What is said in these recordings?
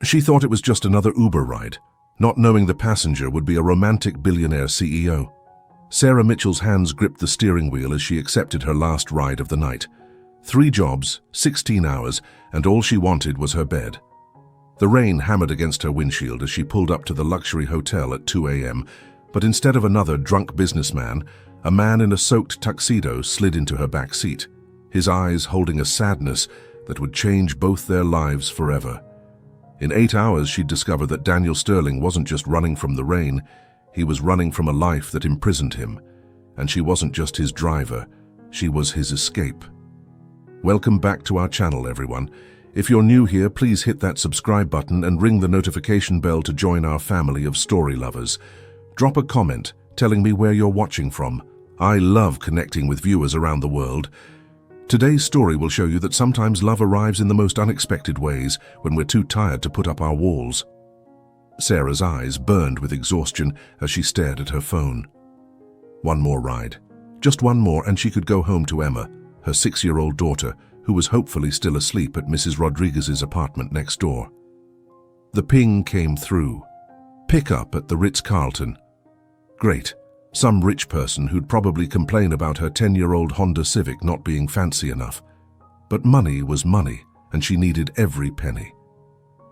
She thought it was just another Uber ride, not knowing the passenger would be a romantic billionaire CEO. Sarah Mitchell's hands gripped the steering wheel as she accepted her last ride of the night. 3 jobs, 16 hours, and all she wanted was her bed. The rain hammered against her windshield as she pulled up to the luxury hotel at 2 a.m., but instead of another drunk businessman, a man in a soaked tuxedo slid into her back seat, his eyes holding a sadness that would change both their lives forever. In 8 hours, she'd discovered that Daniel Sterling wasn't just running from the rain, he was running from a life that imprisoned him. And she wasn't just his driver, she was his escape. Welcome back to our channel, everyone. If you're new here, please hit that subscribe button and ring the notification bell to join our family of story lovers. Drop a comment telling me where you're watching from. I love connecting with viewers around the world. Today's story will show you that sometimes love arrives in the most unexpected ways when we're too tired to put up our walls. Sarah's eyes burned with exhaustion as she stared at her phone. One more ride. Just one more and she could go home to Emma, her 6-year-old daughter, who was hopefully still asleep at Mrs. Rodriguez's apartment next door. The ping came through. Pick up at the Ritz-Carlton. Great. Some rich person who'd probably complain about her 10-year-old Honda Civic not being fancy enough. But money was money, and she needed every penny.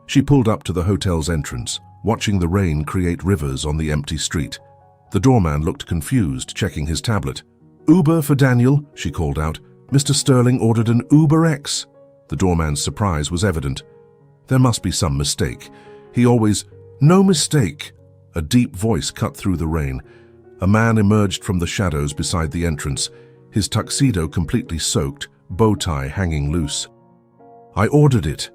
She pulled up to the hotel's entrance, watching the rain create rivers on the empty street. The doorman looked confused, checking his tablet. "Uber for Daniel," she called out. "Mr. Sterling ordered an Uber X." The doorman's surprise was evident. There must be some mistake. He always... "No mistake." A deep voice cut through the rain. A man emerged from the shadows beside the entrance, his tuxedo completely soaked, bow tie hanging loose. "I ordered it."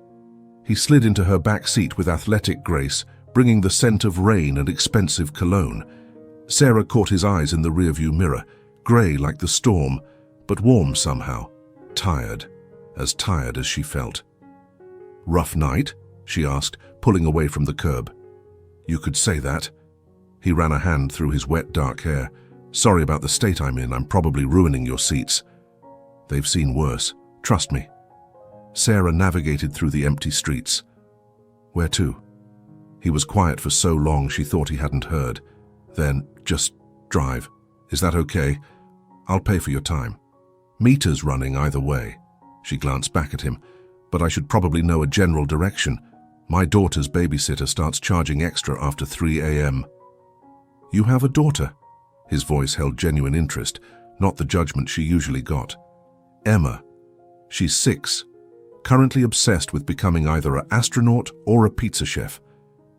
He slid into her back seat with athletic grace, bringing the scent of rain and expensive cologne. Sarah caught his eyes in the rearview mirror, grey like the storm, but warm somehow, tired as she felt. "Rough night?" she asked, pulling away from the curb. "You could say that." He ran a hand through his wet, dark hair. "Sorry about the state I'm in. I'm probably ruining your seats." "They've seen worse. Trust me." Sarah navigated through the empty streets. "Where to?" He was quiet for so long she thought he hadn't heard. Then, "Just drive. Is that okay? I'll pay for your time." "Meter's running either way." She glanced back at him. "But I should probably know a general direction. My daughter's babysitter starts charging extra after 3 a.m. "You have a daughter?" His voice held genuine interest, not the judgment she usually got. "Emma. She's 6, currently obsessed with becoming either an astronaut or a pizza chef.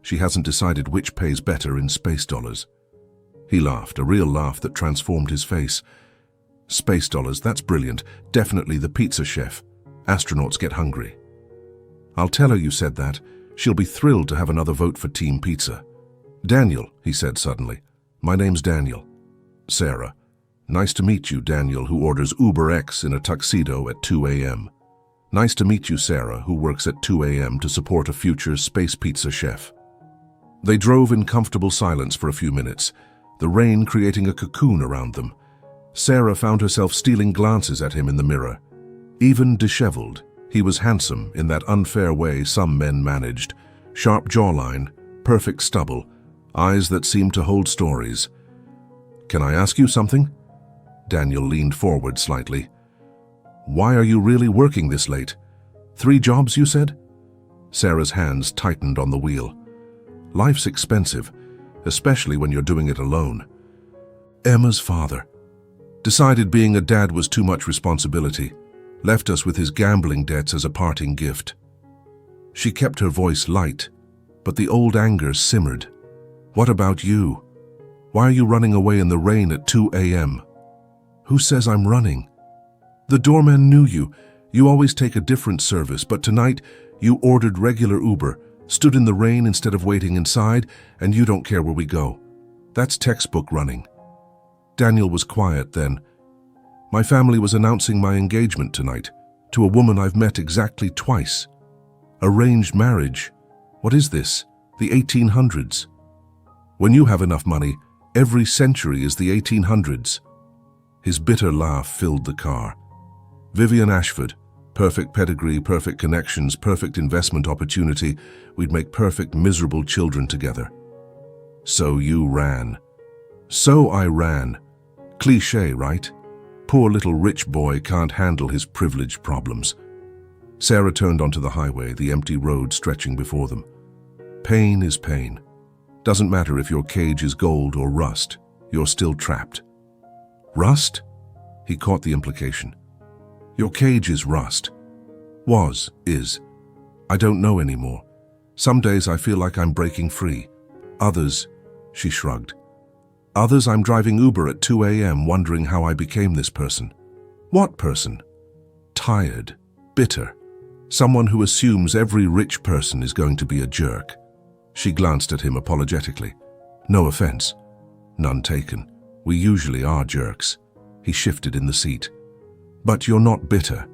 She hasn't decided which pays better in space dollars." He laughed, a real laugh that transformed his face. "Space dollars, that's brilliant. Definitely the pizza chef. Astronauts get hungry." "I'll tell her you said that. She'll be thrilled to have another vote for Team Pizza." "Daniel," he said suddenly. "My name's Daniel." "Sarah. Nice to meet you, Daniel, who orders Uber X in a tuxedo at 2 a.m. Nice to meet you, Sarah, who works at 2 a.m. to support a future space pizza chef." They drove in comfortable silence for a few minutes, the rain creating a cocoon around them. Sarah found herself stealing glances at him in the mirror. Even disheveled, he was handsome in that unfair way some men managed. Sharp jawline, perfect stubble, eyes that seemed to hold stories. "Can I ask you something?" Daniel leaned forward slightly. "Why are you really working this late? 3 jobs, you said?" Sarah's hands tightened on the wheel. "Life's expensive, especially when you're doing it alone." "Emma's father decided being a dad was too much responsibility, left us with his gambling debts as a parting gift." She kept her voice light, but the old anger simmered. "What about you? Why are you running away in the rain at 2 a.m.? "Who says I'm running?" "The doorman knew you. You always take a different service, but tonight you ordered regular Uber, stood in the rain instead of waiting inside, and you don't care where we go. That's textbook running." Daniel was quiet then. "My family was announcing my engagement tonight, to a woman I've met exactly twice. Arranged marriage. What is this? The 1800s? When you have enough money, every century is the 1800s. His bitter laugh filled the car. "Vivian Ashford, Perfect pedigree, perfect connections, perfect investment opportunity. We'd make perfect, miserable children together. So you ran. So I ran. Cliché, right? Poor little rich boy can't handle his privileged problems. Sarah turned onto the highway, the empty road stretching before them. Pain is pain. Doesn't matter if your cage is gold or rust, you're still trapped. Rust? He caught the implication. Your cage is rust. Is. I don't know anymore. Some days I feel like I'm breaking free. Others, she shrugged. Others I'm driving Uber at 2 a.m. wondering how I became this person. What person? Tired, bitter. Someone who assumes every rich person is going to be a jerk. She glanced at him apologetically. No offense. None taken. We usually are jerks. He shifted in the seat. But you're not bitter.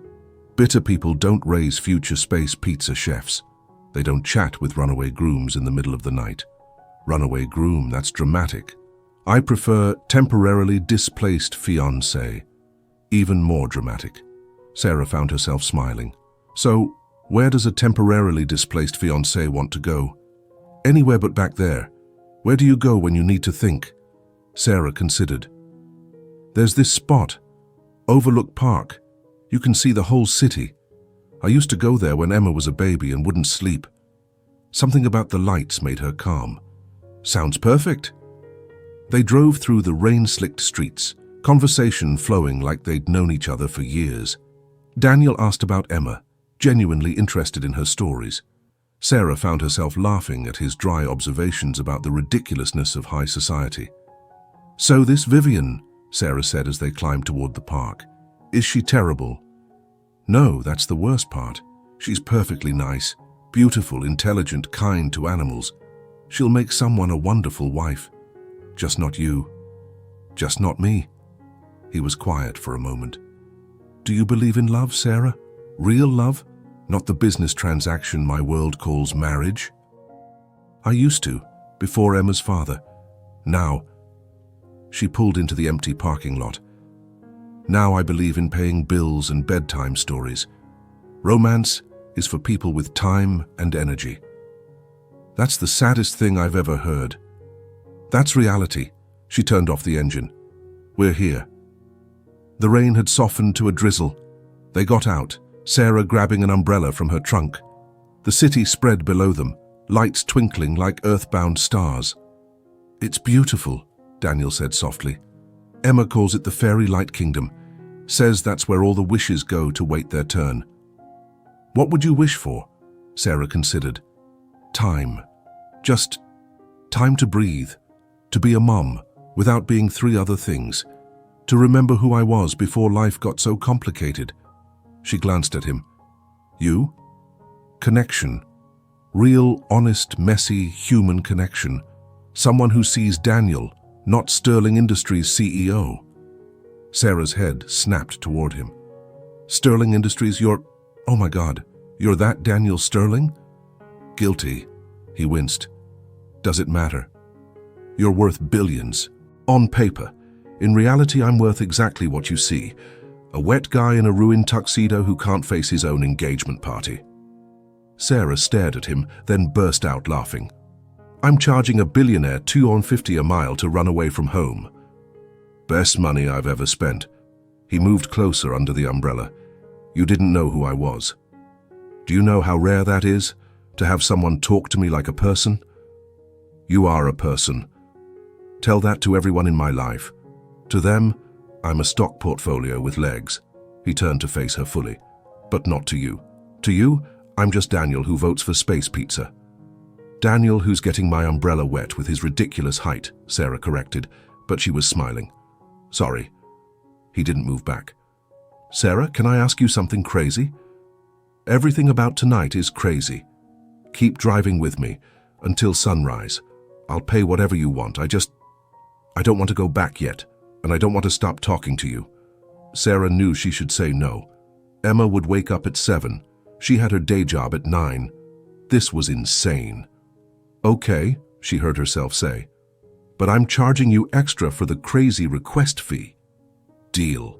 Bitter people don't raise future space pizza chefs. They don't chat with runaway grooms in the middle of the night. Runaway groom, that's dramatic. I prefer temporarily displaced fiancé. Even more dramatic. Sarah found herself smiling. So, where does a temporarily displaced fiancé want to go? Anywhere but back there. Where do you go when you need to think? Sarah considered. There's this spot, Overlook Park. You can see the whole city. I used to go there when Emma was a baby and wouldn't sleep. Something about the lights made her calm. Sounds perfect. They drove through the rain-slicked streets, conversation flowing like they'd known each other for years. Daniel asked about Emma, genuinely interested in her stories. Sarah found herself laughing at his dry observations about the ridiculousness of high society. So this Vivian, Sarah said as they climbed toward the park. Is she terrible? No, that's the worst part. She's perfectly nice, beautiful, intelligent, kind to animals. She'll make someone a wonderful wife. Just not you. Just not me. He was quiet for a moment. Do you believe in love, Sarah? Real love? Not the business transaction my world calls marriage? I used to, before Emma's father. Now, she pulled into the empty parking lot. Now I believe in paying bills and bedtime stories. Romance is for people with time and energy. That's the saddest thing I've ever heard. That's reality. She turned off the engine. We're here. The rain had softened to a drizzle. They got out, Sarah grabbing an umbrella from her trunk. The city spread below them, lights twinkling like earthbound stars. It's beautiful, Daniel said softly. Emma calls it the fairy light kingdom, says that's where all the wishes go to wait their turn. What would you wish for? Sarah considered. Time. Just time to breathe, to be a mum without being three other things, to remember who I was before life got so complicated. She glanced at him. You? Connection. Real, honest, messy, human connection. Someone who sees Daniel, not Sterling Industries' CEO. Sarah's head snapped toward him. Sterling Industries, oh my God, you're that Daniel Sterling? Guilty. He winced. Does it matter? You're worth billions. On paper. In reality, I'm worth exactly what you see. A wet guy in a ruined tuxedo who can't face his own engagement party. Sarah stared at him, then burst out laughing. I'm charging a billionaire $2.50 a mile to run away from home. Best money I've ever spent. He moved closer under the umbrella. You didn't know who I was. Do you know how rare that is, to have someone talk to me like a person? You are a person. Tell that to everyone in my life. To them, I'm a stock portfolio with legs. He turned to face her fully. But not to you. To you, I'm just Daniel who votes for space pizza. Daniel who's getting my umbrella wet with his ridiculous height, Sarah corrected, but she was smiling. Sorry. He didn't move back. Sarah, can I ask you something crazy? Everything about tonight is crazy. Keep driving with me until sunrise. I'll pay whatever you want. I don't want to go back yet, and I don't want to stop talking to you. Sarah knew she should say no. Emma would wake up at 7. She had her day job at 9. This was insane. Okay, she heard herself say, but I'm charging you extra for the crazy request fee. Deal.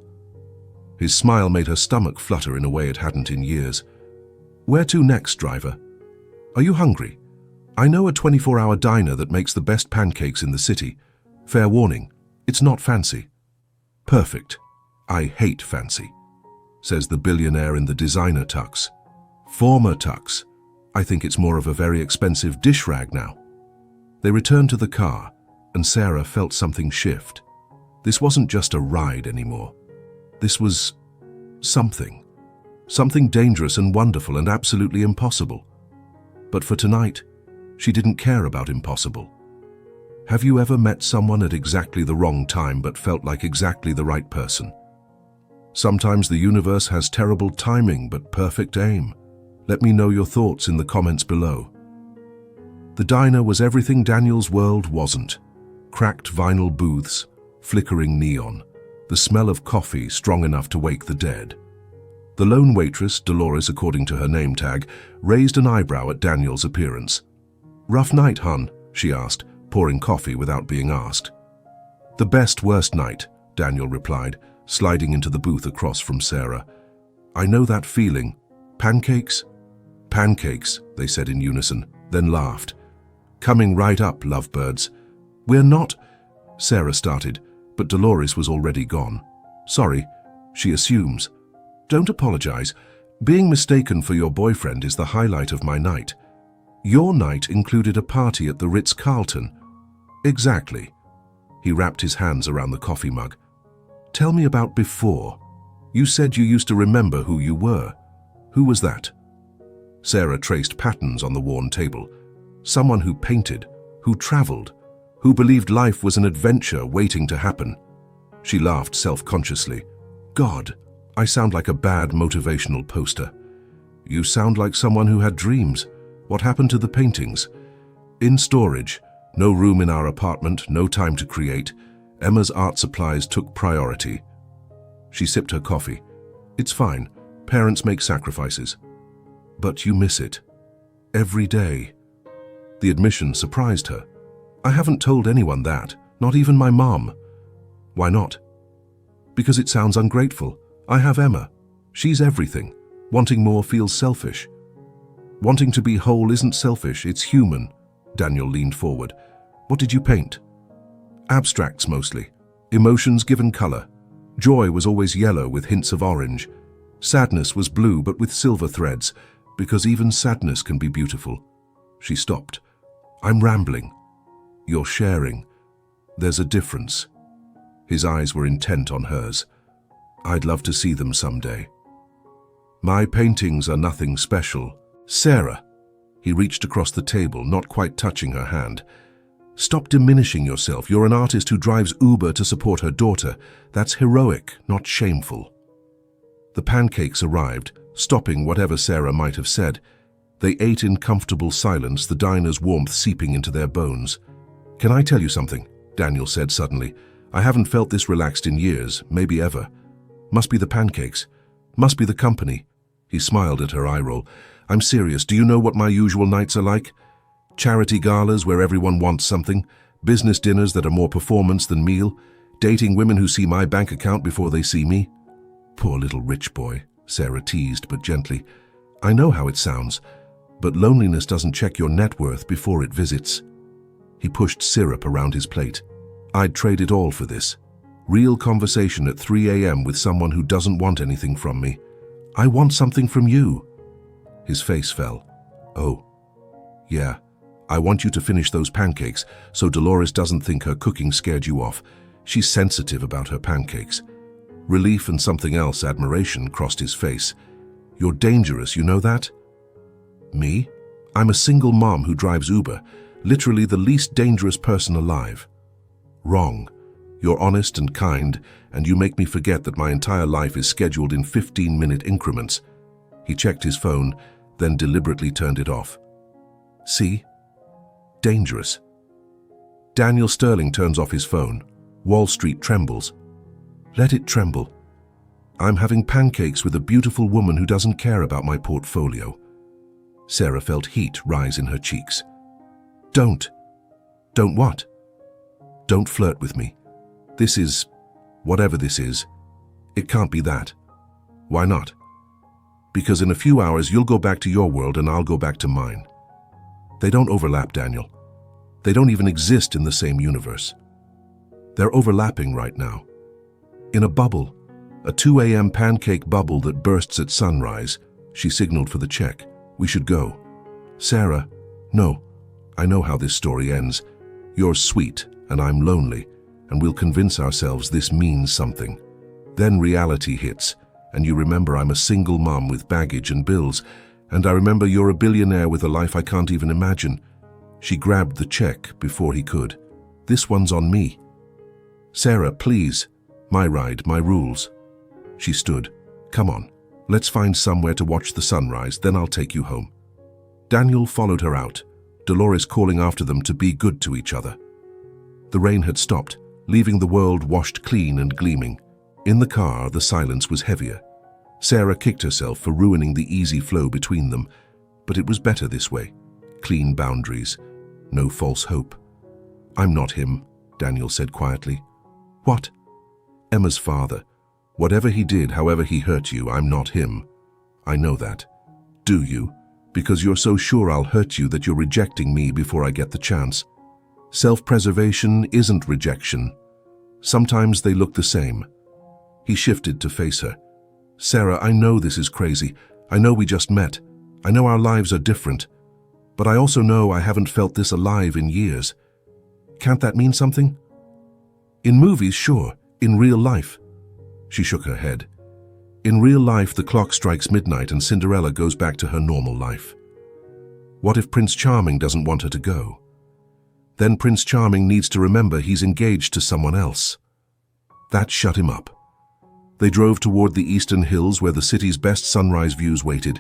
His smile made her stomach flutter in a way it hadn't in years. "Where to next, driver? Are you hungry? I know a 24-hour diner that makes the best pancakes in the city. Fair warning, it's not fancy." "Perfect. I hate fancy," says the billionaire in the designer tux. "Former tux. I think it's more of a very expensive dish rag now." They returned to the car, and Sarah felt something shift. This wasn't just a ride anymore. This was something. Something dangerous and wonderful and absolutely impossible. But for tonight, she didn't care about impossible. Have you ever met someone at exactly the wrong time but felt like exactly the right person? Sometimes the universe has terrible timing but perfect aim. Let me know your thoughts in the comments below. The diner was everything Daniel's world wasn't. Cracked vinyl booths, flickering neon, the smell of coffee strong enough to wake the dead. The lone waitress, Dolores according to her name tag, raised an eyebrow at Daniel's appearance. "Rough night, hun?" she asked, pouring coffee without being asked. "The best worst night," Daniel replied, sliding into the booth across from Sarah. "I know that feeling. Pancakes?" "Pancakes," they said in unison, then laughed. "Coming right up, lovebirds." "We're not—" Sarah started, but Dolores was already gone. "Sorry," she assumes. "Don't apologize. Being mistaken for your boyfriend is the highlight of my night." "Your night included a party at the Ritz-Carlton." "Exactly." He wrapped his hands around the coffee mug. "Tell me about before. You said you used to remember who you were. Who was that?" Sarah traced patterns on the worn table. Someone who painted, who traveled, who believed life was an adventure waiting to happen. She laughed self-consciously. "God, I sound like a bad motivational poster." "You sound like someone who had dreams. What happened to the paintings?" "In storage. No room in our apartment, no time to create. Emma's art supplies took priority." She sipped her coffee. "It's fine. Parents make sacrifices." "But you miss it. Every day." The admission surprised her. "I haven't told anyone that, not even my mom." "Why not?" "Because it sounds ungrateful. I have Emma. She's everything. Wanting more feels selfish." "Wanting to be whole isn't selfish, it's human." Daniel leaned forward. "What did you paint?" "Abstracts mostly. Emotions given color. Joy was always yellow with hints of orange. Sadness was blue but with silver threads, because even sadness can be beautiful." She stopped. "I'm rambling." "You're sharing. There's a difference." His eyes were intent on hers. "I'd love to see them someday." "My paintings are nothing special." "Sarah." He reached across the table, not quite touching her hand. "Stop diminishing yourself. You're an artist who drives Uber to support her daughter. That's heroic, not shameful." The pancakes arrived, stopping whatever Sarah might have said. They ate in comfortable silence, the diner's warmth seeping into their bones. "Can I tell you something?" Daniel said suddenly. "I haven't felt this relaxed in years, maybe ever. Must be the pancakes. Must be the company." He smiled at her eye roll. "I'm serious. Do you know what my usual nights are like? Charity galas where everyone wants something, business dinners that are more performance than meal, dating women who see my bank account before they see me." "Poor little rich boy," Sarah teased, but gently. "I know how it sounds, but loneliness doesn't check your net worth before it visits." He pushed syrup around his plate. "I'd trade it all for this. Real conversation at 3 a.m. with someone who doesn't want anything from me. I want something from you." His face fell. "Oh, yeah. I want you to finish those pancakes so Dolores doesn't think her cooking scared you off. She's sensitive about her pancakes." Relief and something else, admiration, crossed his face. "You're dangerous, you know that?" "Me? I'm a single mom who drives Uber, literally the least dangerous person alive." "Wrong. You're honest and kind, and you make me forget that my entire life is scheduled in 15-minute increments." He checked his phone, then deliberately turned it off. "See? Dangerous." Daniel Sterling turns off his phone. Wall Street trembles. "Let it tremble. I'm having pancakes with a beautiful woman who doesn't care about my portfolio." Sarah felt heat rise in her cheeks. "Don't." "Don't what?" "Don't flirt with me. This is, whatever this is, it can't be that." Why not? Because in a few hours you'll go back to your world and I'll go back to mine. They don't overlap, Daniel. They don't even exist in the same universe. They're overlapping right now. In a bubble, a 2 a.m. pancake bubble that bursts at sunrise, she signaled for the check. We should go. Sarah, no. I know how this story ends. You're sweet and I'm lonely, and we'll convince ourselves this means something. Then reality hits, and you remember I'm a single mom with baggage and bills, and I remember you're a billionaire with a life I can't even imagine. She grabbed the check before he could. This one's on me. Sarah, please. My ride, my rules. She stood. Come on, let's find somewhere to watch the sunrise, then I'll take you home. Daniel followed her out, Dolores calling after them to be good to each other. The rain had stopped, leaving the world washed clean and gleaming. In the car, the silence was heavier. Sarah kicked herself for ruining the easy flow between them, but it was better this way. Clean boundaries, no false hope. I'm not him, Daniel said quietly. What? Emma's father. Whatever he did, however he hurt you, I'm not him. I know that. Do you? Because you're so sure I'll hurt you that you're rejecting me before I get the chance. Self-preservation isn't rejection. Sometimes they look the same. He shifted to face her. Sarah, I know this is crazy. I know we just met. I know our lives are different. But I also know I haven't felt this alive in years. Can't that mean something? In movies, sure. In real life. She shook her head. In real life, the clock strikes midnight and Cinderella goes back to her normal life. What if Prince Charming doesn't want her to go? Then Prince Charming needs to remember he's engaged to someone else. That shut him up. They drove toward the eastern hills where the city's best sunrise views waited.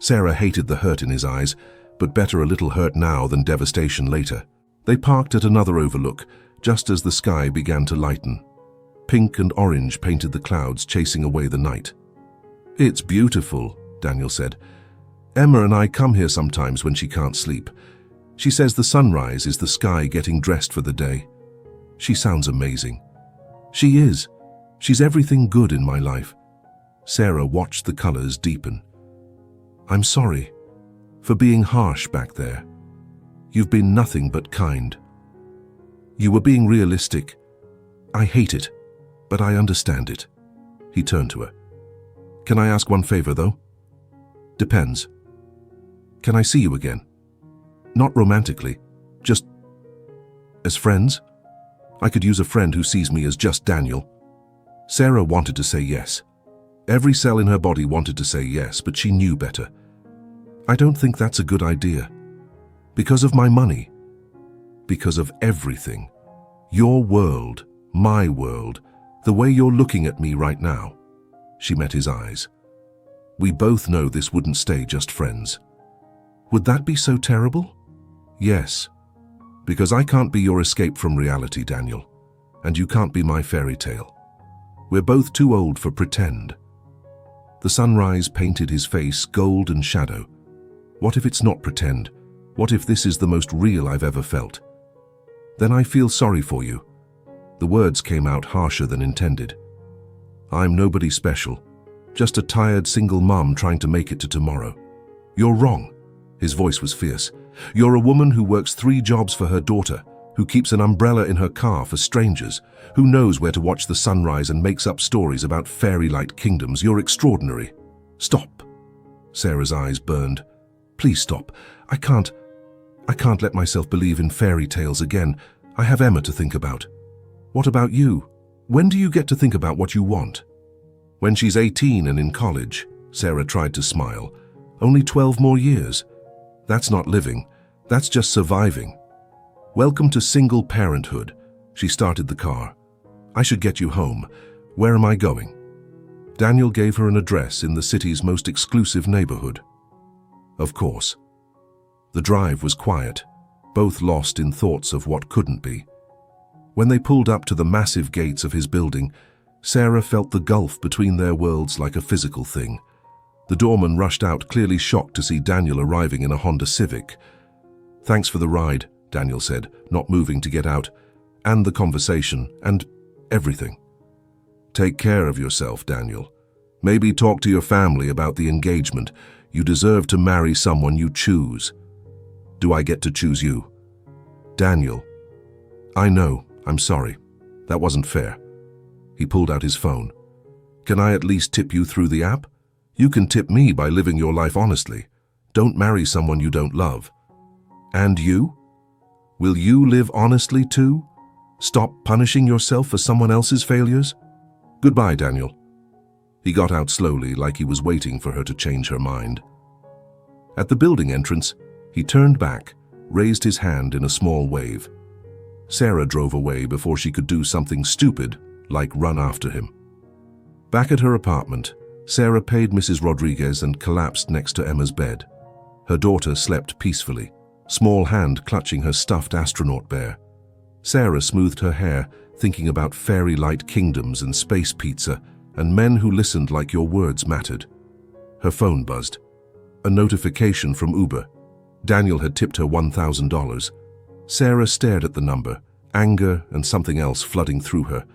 Sarah hated the hurt in his eyes, but better a little hurt now than devastation later. They parked at another overlook, just as the sky began to lighten. Pink and orange painted the clouds, chasing away the night. It's beautiful, Daniel said. Emma and I come here sometimes when she can't sleep. She says the sunrise is the sky getting dressed for the day. She sounds amazing. She is. She's everything good in my life. Sarah watched the colors deepen. I'm sorry for being harsh back there. You've been nothing but kind. You were being realistic. I hate it, but I understand it. He turned to her. Can I ask one favor, though? Depends. Can I see you again? Not romantically, just as friends? I could use a friend who sees me as just Daniel. Sarah wanted to say yes. Every cell in her body wanted to say yes, but she knew better. I don't think that's a good idea. Because of my money. Because of everything. Your world, my world, the way you're looking at me right now. She met his eyes. We both know this wouldn't stay just friends. Would that be so terrible? Yes. Because I can't be your escape from reality, Daniel. And you can't be my fairy tale. We're both too old for pretend. The sunrise painted his face gold and shadow. What if it's not pretend? What if this is the most real I've ever felt? Then I feel sorry for you. The words came out harsher than intended. I'm nobody special. Just a tired single mom trying to make it to tomorrow. You're wrong. His voice was fierce. You're a woman who works 3 jobs for her daughter, who keeps an umbrella in her car for strangers, who knows where to watch the sunrise and makes up stories about fairy-like kingdoms. You're extraordinary. Stop. Sarah's eyes burned. Please stop. I can't let myself believe in fairy tales again. I have Emma to think about. What about you? When do you get to think about what you want? When she's 18 and in college. Sarah tried to smile. Only 12 more years. That's not living. That's just surviving. Welcome to single parenthood. She started the car. I should get you home. Where am I going? Daniel gave her an address in the city's most exclusive neighborhood. Of course. The drive was quiet, both lost in thoughts of what couldn't be. When they pulled up to the massive gates of his building, Sarah felt the gulf between their worlds like a physical thing. The doorman rushed out, clearly shocked to see Daniel arriving in a Honda Civic. Thanks for the ride, Daniel said, not moving to get out, and the conversation, and everything. Take care of yourself, Daniel. Maybe talk to your family about the engagement. You deserve to marry someone you choose. Do I get to choose you? Daniel. I know, I'm sorry. That wasn't fair. He pulled out his phone. Can I at least tip you through the app? You can tip me by living your life honestly. Don't marry someone you don't love. And you? Will you live honestly too? Stop punishing yourself for someone else's failures? Goodbye, Daniel. He got out slowly, like he was waiting for her to change her mind. At the building entrance, he turned back, raised his hand in a small wave. Sarah drove away before she could do something stupid, like run after him. Back at her apartment, Sarah paid Mrs. Rodriguez and collapsed next to Emma's bed. Her daughter slept peacefully, small hand clutching her stuffed astronaut bear. Sarah smoothed her hair, thinking about fairy-light kingdoms and space pizza, and men who listened like your words mattered. Her phone buzzed. A notification from Uber. Daniel had tipped her $1,000. Sarah stared at the number, anger and something else flooding through her.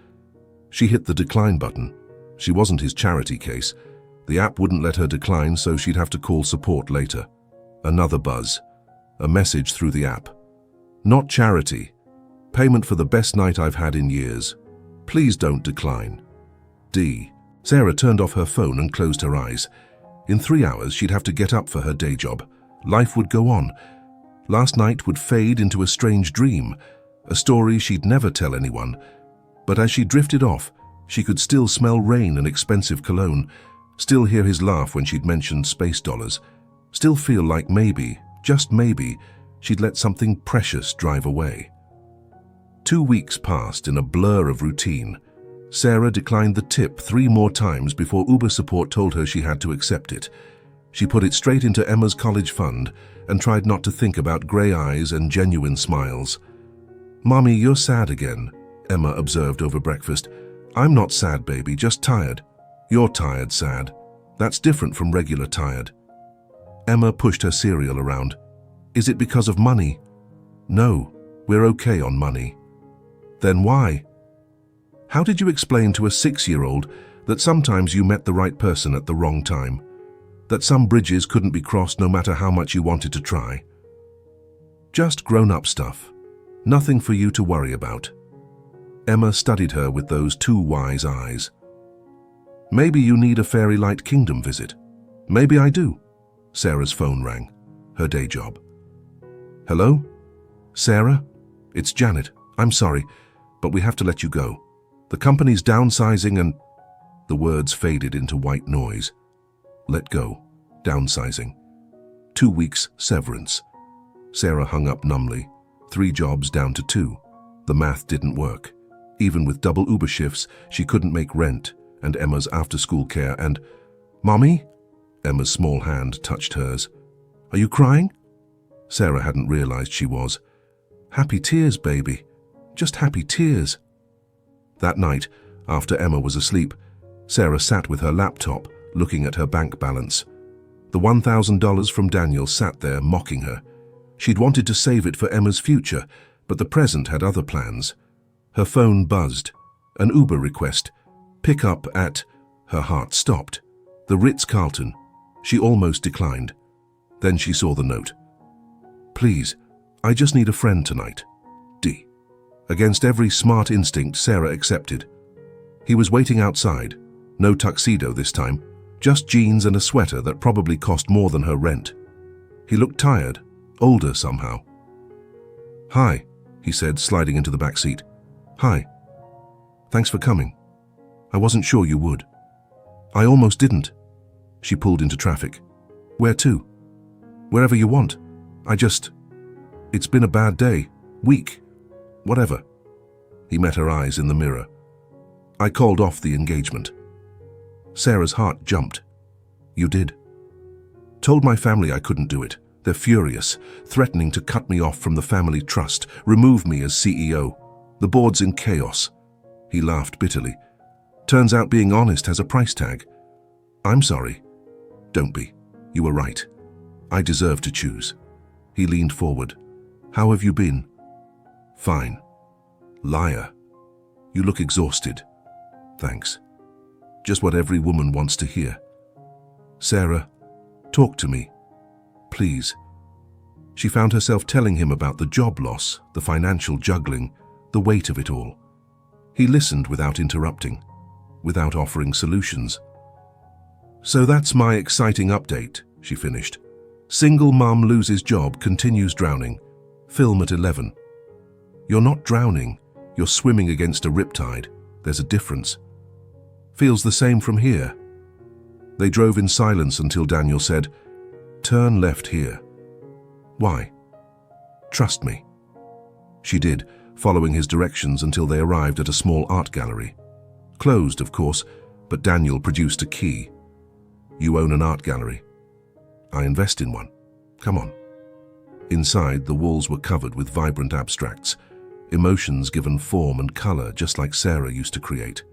She hit the decline button. She wasn't his charity case. The app wouldn't let her decline, so she'd have to call support later. Another buzz. A message through the app. Not charity. Payment for the best night I've had in years. Please don't decline. D. Sarah turned off her phone and closed her eyes. In 3 hours, she'd have to get up for her day job. Life would go on. Last night would fade into a strange dream, a story she'd never tell anyone. But as she drifted off, she could still smell rain and expensive cologne, still hear his laugh when she'd mentioned space dollars, still feel like maybe, just maybe, she'd let something precious drive away. 2 weeks passed in a blur of routine. Sarah declined the tip 3 more times before Uber support told her she had to accept it. She put it straight into Emma's college fund and tried not to think about grey eyes and genuine smiles. "Mommy, you're sad again," Emma observed over breakfast. "I'm not sad, baby, just tired." "You're tired, sad. That's different from regular tired." Emma pushed her cereal around. "Is it because of money?" "No, we're okay on money." "Then why?" "How did you explain to a 6-year-old that sometimes you met the right person at the wrong time? That some bridges couldn't be crossed no matter how much you wanted to try?" "Just grown-up stuff. Nothing for you to worry about." Emma studied her with those 2 wise eyes. "Maybe you need a fairy-light kingdom visit." "Maybe I do." Sarah's phone rang. Her day job. "Hello? Sarah? It's Janet. I'm sorry, but we have to let you go. The company's downsizing and..." The words faded into white noise. Let go. Downsizing. 2 weeks severance. Sarah hung up numbly. 3 jobs down to 2. The math didn't work. Even with double Uber shifts, she couldn't make rent and Emma's after-school care and... "Mommy?" Emma's small hand touched hers. "Are you crying?" Sarah hadn't realized she was. "Happy tears, baby. Just happy tears." That night, after Emma was asleep, Sarah sat with her laptop, looking at her bank balance. The $1,000 from Daniel sat there mocking her. She'd wanted to save it for Emma's future, but the present had other plans. Her phone buzzed. An Uber request. Pick up at... Her heart stopped. The Ritz-Carlton. She almost declined. Then she saw the note. "Please, I just need a friend tonight. D." Against every smart instinct, Sarah accepted. He was waiting outside. No tuxedo this time. Just jeans and a sweater that probably cost more than her rent. He looked tired, older somehow. "Hi," he said, sliding into the back seat. "Hi. Thanks for coming. I wasn't sure you would." "I almost didn't." She pulled into traffic. "Where to?" "Wherever you want. It's been a bad day. Week. Whatever." He met her eyes in the mirror. "I called off the engagement." Sarah's heart jumped. "You did?" "Told my family I couldn't do it. They're furious, threatening to cut me off from the family trust, remove me as CEO. The board's in chaos." He laughed bitterly. "Turns out being honest has a price tag." "I'm sorry." "Don't be. You were right. I deserve to choose." He leaned forward. "How have you been?" "Fine." "Liar. You look exhausted." "Thanks." Just what every woman wants to hear. Sarah, talk to me, please. She found herself telling him about the job loss, the financial juggling, the weight of it all. He listened without interrupting, without offering solutions. So that's my exciting update, she finished. Single mom loses job, continues drowning. Film at 11. You're not drowning, you're swimming against a riptide. There's a difference. Feels the same from here. They drove in silence until Daniel said, "Turn left here." Why? Trust me. She did, following his directions until they arrived at a small art gallery. Closed, of course, but Daniel produced a key. You own an art gallery. I invest in one. Come on. Inside, the walls were covered with vibrant abstracts, emotions given form and color just like Sarah used to create.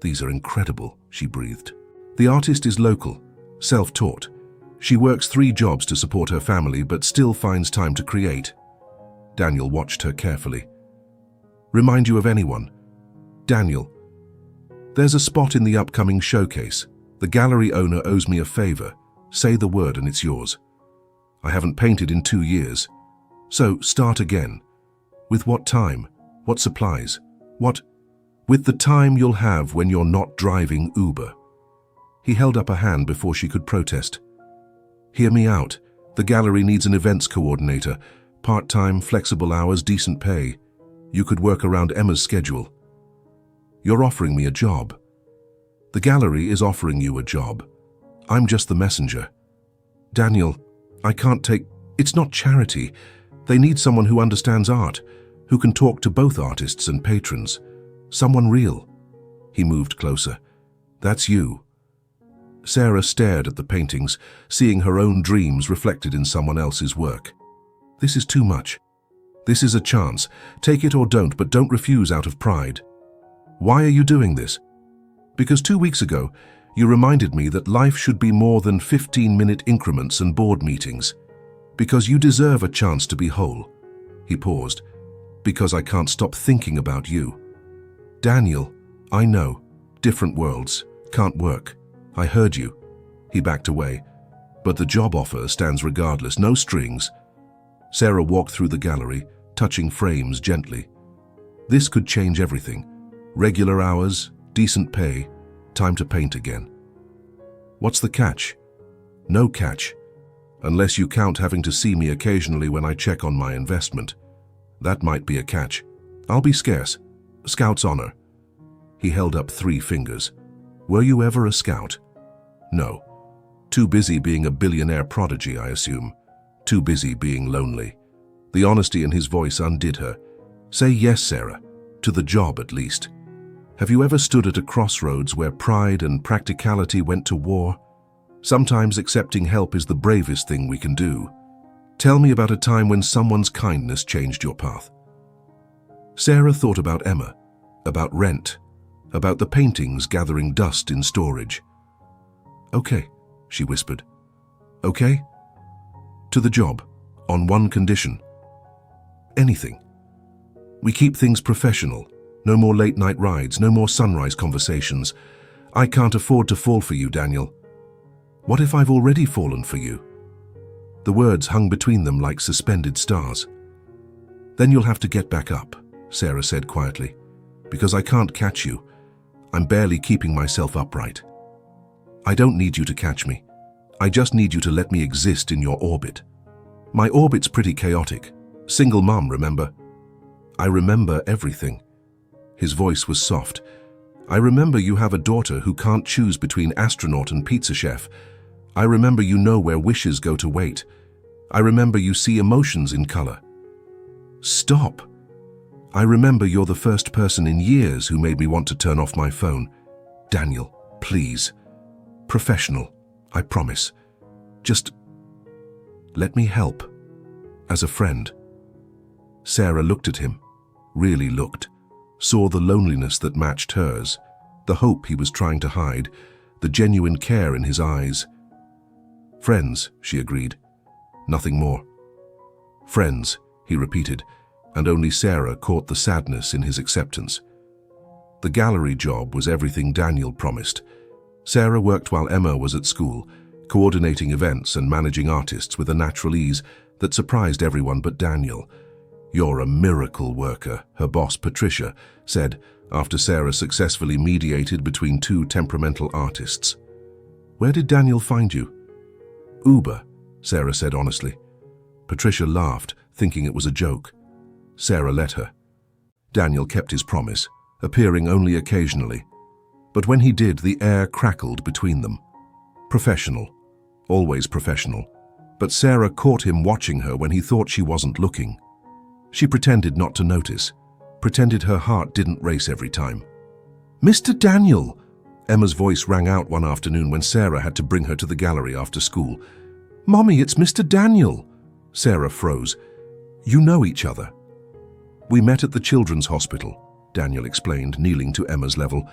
These are incredible, she breathed. The artist is local, self-taught. She works 3 jobs to support her family but still finds time to create. Daniel watched her carefully. Remind you of anyone? Daniel, there's a spot in the upcoming showcase. The gallery owner owes me a favor. Say the word and it's yours. I haven't painted in 2 years. So start again. With what time? What supplies? What? With the time you'll have when you're not driving Uber. He held up a hand before she could protest. Hear me out. The gallery needs an events coordinator. Part-time, flexible hours, decent pay. You could work around Emma's schedule. You're offering me a job. The gallery is offering you a job. I'm just the messenger. Daniel, I can't take... It's not charity. They need someone who understands art, who can talk to both artists and patrons. Someone real. He moved closer. That's you. Sarah stared at the paintings, seeing her own dreams reflected in someone else's work. This is too much. This is a chance. Take it or don't, but don't refuse out of pride. Why are you doing this? Because 2 weeks ago, you reminded me that life should be more than 15-minute increments and board meetings. Because you deserve a chance to be whole. He paused. Because I can't stop thinking about you. Daniel, I know. Different worlds. Can't work. I heard you. He backed away. But the job offer stands regardless. No strings. Sarah walked through the gallery, touching frames gently. This could change everything. Regular hours, decent pay, time to paint again. What's the catch? No catch. Unless you count having to see me occasionally when I check on my investment. That might be a catch. I'll be scarce. Scout's honor. He held up 3 fingers. Were you ever a scout? No. Too busy being a billionaire prodigy, I assume. Too busy being lonely. The honesty in his voice undid her. Say yes, Sarah. To the job, at least. Have you ever stood at a crossroads where pride and practicality went to war? Sometimes accepting help is the bravest thing we can do. Tell me about a time when someone's kindness changed your path. Sarah thought about Emma, about rent, about the paintings gathering dust in storage. Okay, she whispered. Okay? To the job, on one condition. Anything. We keep things professional. No more late-night rides, no more sunrise conversations. I can't afford to fall for you, Daniel. What if I've already fallen for you? The words hung between them like suspended stars. Then you'll have to get back up, Sarah said quietly, because I can't catch you. I'm barely keeping myself upright. I don't need you to catch me. I just need you to let me exist in your orbit. My orbit's pretty chaotic. Single mom, remember? I remember everything. His voice was soft. I remember you have a daughter who can't choose between astronaut and pizza chef. I remember you know where wishes go to wait. I remember you see emotions in color. Stop. I remember you're the first person in years who made me want to turn off my phone. Daniel, please. Professional, I promise. Just let me help. As a friend. Sarah looked at him, really looked, saw the loneliness that matched hers, the hope he was trying to hide, the genuine care in his eyes. Friends, she agreed. Nothing more. Friends, he repeated, and only Sarah caught the sadness in his acceptance. The gallery job was everything Daniel promised. Sarah worked while Emma was at school, coordinating events and managing artists with a natural ease that surprised everyone but Daniel. "You're a miracle worker," her boss Patricia said after Sarah successfully mediated between two temperamental artists. "Where did Daniel find you?" "Uber," Sarah said honestly. Patricia laughed, thinking it was a joke. Sarah let her. Daniel kept his promise, appearing only occasionally. But when he did, the air crackled between them. Professional. Always professional. But Sarah caught him watching her when he thought she wasn't looking. She pretended not to notice, pretended her heart didn't race every time. "Mr. Daniel!" Emma's voice rang out one afternoon when Sarah had to bring her to the gallery after school. "Mommy, it's Mr. Daniel!" Sarah froze. "You know each other." "We met at the children's hospital," Daniel explained, kneeling to Emma's level.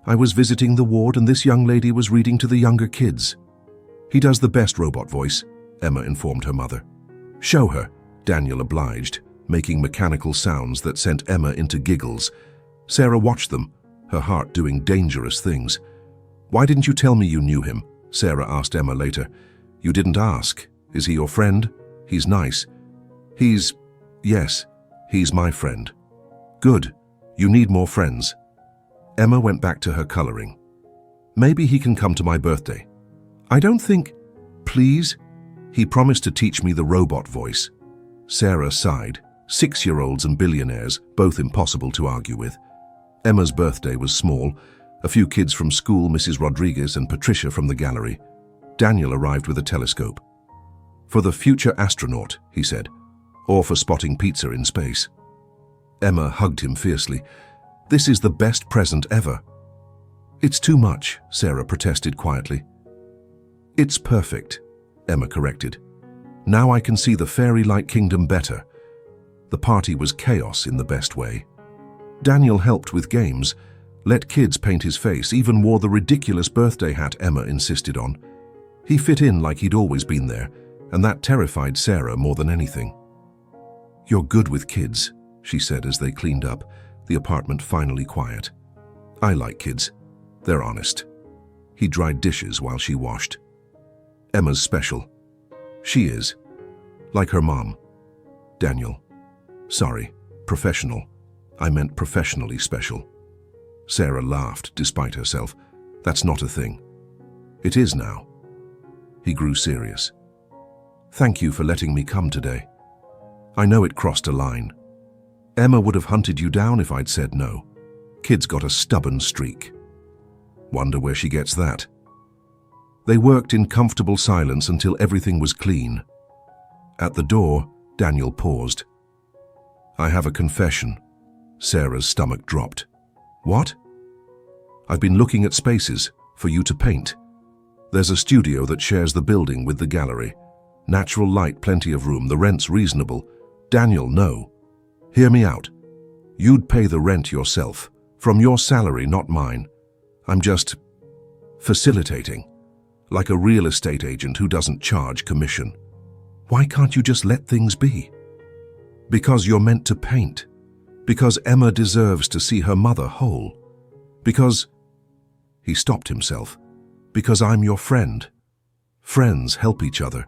"I was visiting the ward and this young lady was reading to the younger kids." "He does the best robot voice," Emma informed her mother. "Show her," Daniel obliged, making mechanical sounds that sent Emma into giggles. Sarah watched them, her heart doing dangerous things. "Why didn't you tell me you knew him?" Sarah asked Emma later. "You didn't ask. Is he your friend? He's nice." Yes, he's my friend." "Good. You need more friends." Emma went back to her coloring. "Maybe he can come to my birthday." "I don't think—" "Please?" "He promised to teach me the robot voice." Sarah sighed. 6-year-olds and billionaires, both impossible to argue with. Emma's birthday was small. A few kids from school, Mrs. Rodriguez and Patricia from the gallery. Daniel arrived with a telescope. "For the future astronaut," he said, "or for spotting pizza in space." Emma hugged him fiercely. "This is the best present ever." "It's too much," Sarah protested quietly. "It's perfect," Emma corrected. "Now I can see the fairy-like kingdom better." The party was chaos in the best way. Daniel helped with games, let kids paint his face, even wore the ridiculous birthday hat Emma insisted on. He fit in like he'd always been there, and that terrified Sarah more than anything. "You're good with kids," she said as they cleaned up, the apartment finally quiet. "I like kids. They're honest." He dried dishes while she washed. "Emma's special." "She is. Like her mom." "Daniel. Sorry. Professional. I meant professionally special." Sarah laughed despite herself. "That's not a thing." "It is now." He grew serious. "Thank you for letting me come today. I know it crossed a line. Emma would have hunted you down if I'd said no. Kid's got a stubborn streak." "Wonder where she gets that." They worked in comfortable silence until everything was clean. At the door, Daniel paused. "I have a confession." Sarah's stomach dropped. "What?" "I've been looking at spaces for you to paint. There's a studio that shares the building with the gallery. Natural light, plenty of room, the rent's reasonable." "Daniel, no. Hear me out. You'd pay the rent yourself, from your salary, not mine. I'm just facilitating, like a real estate agent who doesn't charge commission." "Why can't you just let things be?" "Because you're meant to paint. Because Emma deserves to see her mother whole. Because—" He stopped himself. "Because I'm your friend. Friends help each other.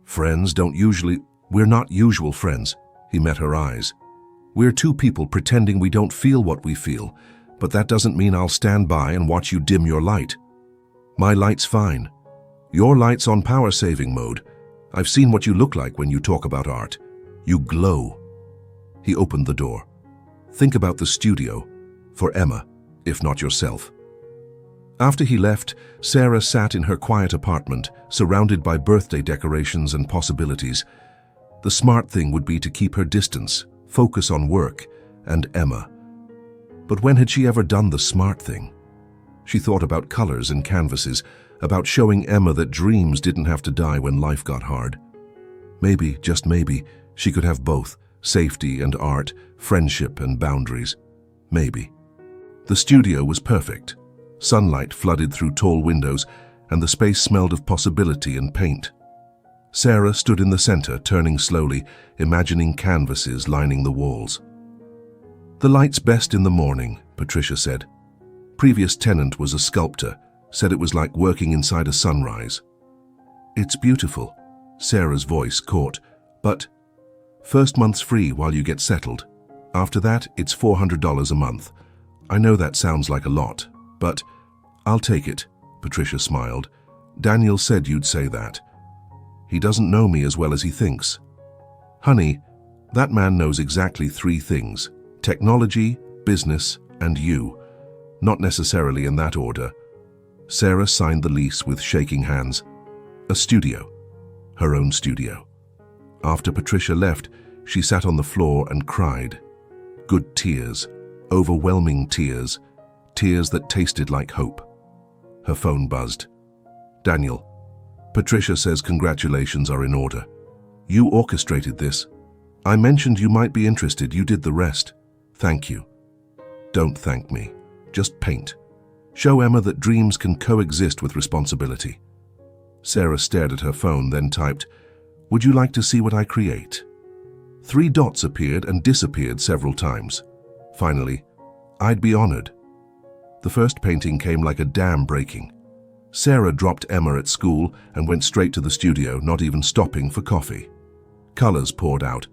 Friends don't usually— We're not usual friends." He met her eyes. "We're two people pretending we don't feel what we feel, but that doesn't mean I'll stand by and watch you dim your light. My light's fine. Your light's on power-saving mode. I've seen what you look like when you talk about art. You glow." He opened the door. "Think about the studio. For Emma, if not yourself." After he left, Sarah sat in her quiet apartment, surrounded by birthday decorations and possibilities. The smart thing would be to keep her distance, focus on work and Emma. But when had she ever done the smart thing? She thought about colors and canvases, about showing Emma that dreams didn't have to die when life got hard. Maybe, just maybe, she could have both, safety and art, friendship and boundaries. Maybe. The studio was perfect. Sunlight flooded through tall windows, and the space smelled of possibility and paint. Sarah stood in the center, turning slowly, imagining canvases lining the walls. The light's best in the morning, Patricia said. Previous tenant was a sculptor, said it was like working inside a sunrise. It's beautiful, Sarah's voice caught, but first month's free while you get settled. After that, it's $400 a month. I know that sounds like a lot, but I'll take it, Patricia smiled. Daniel said you'd say that. He doesn't know me as well as he thinks. Honey, that man knows exactly 3 things: technology, business, and you. Not necessarily in that order. Sarah signed the lease with shaking hands. A studio. Her own studio. After Patricia left, she sat on the floor and cried. Good tears. Overwhelming tears. Tears that tasted like hope. Her phone buzzed. Daniel, Patricia says congratulations are in order. You orchestrated this. I mentioned you might be interested. You did the rest. Thank you. Don't thank me. Just paint. Show Emma that dreams can coexist with responsibility. Sarah stared at her phone, then typed, Would you like to see what I create? 3 dots appeared and disappeared several times. Finally, I'd be honored. The first painting came like a dam breaking. Sarah dropped Emma at school and went straight to the studio, not even stopping for coffee. Colors poured out.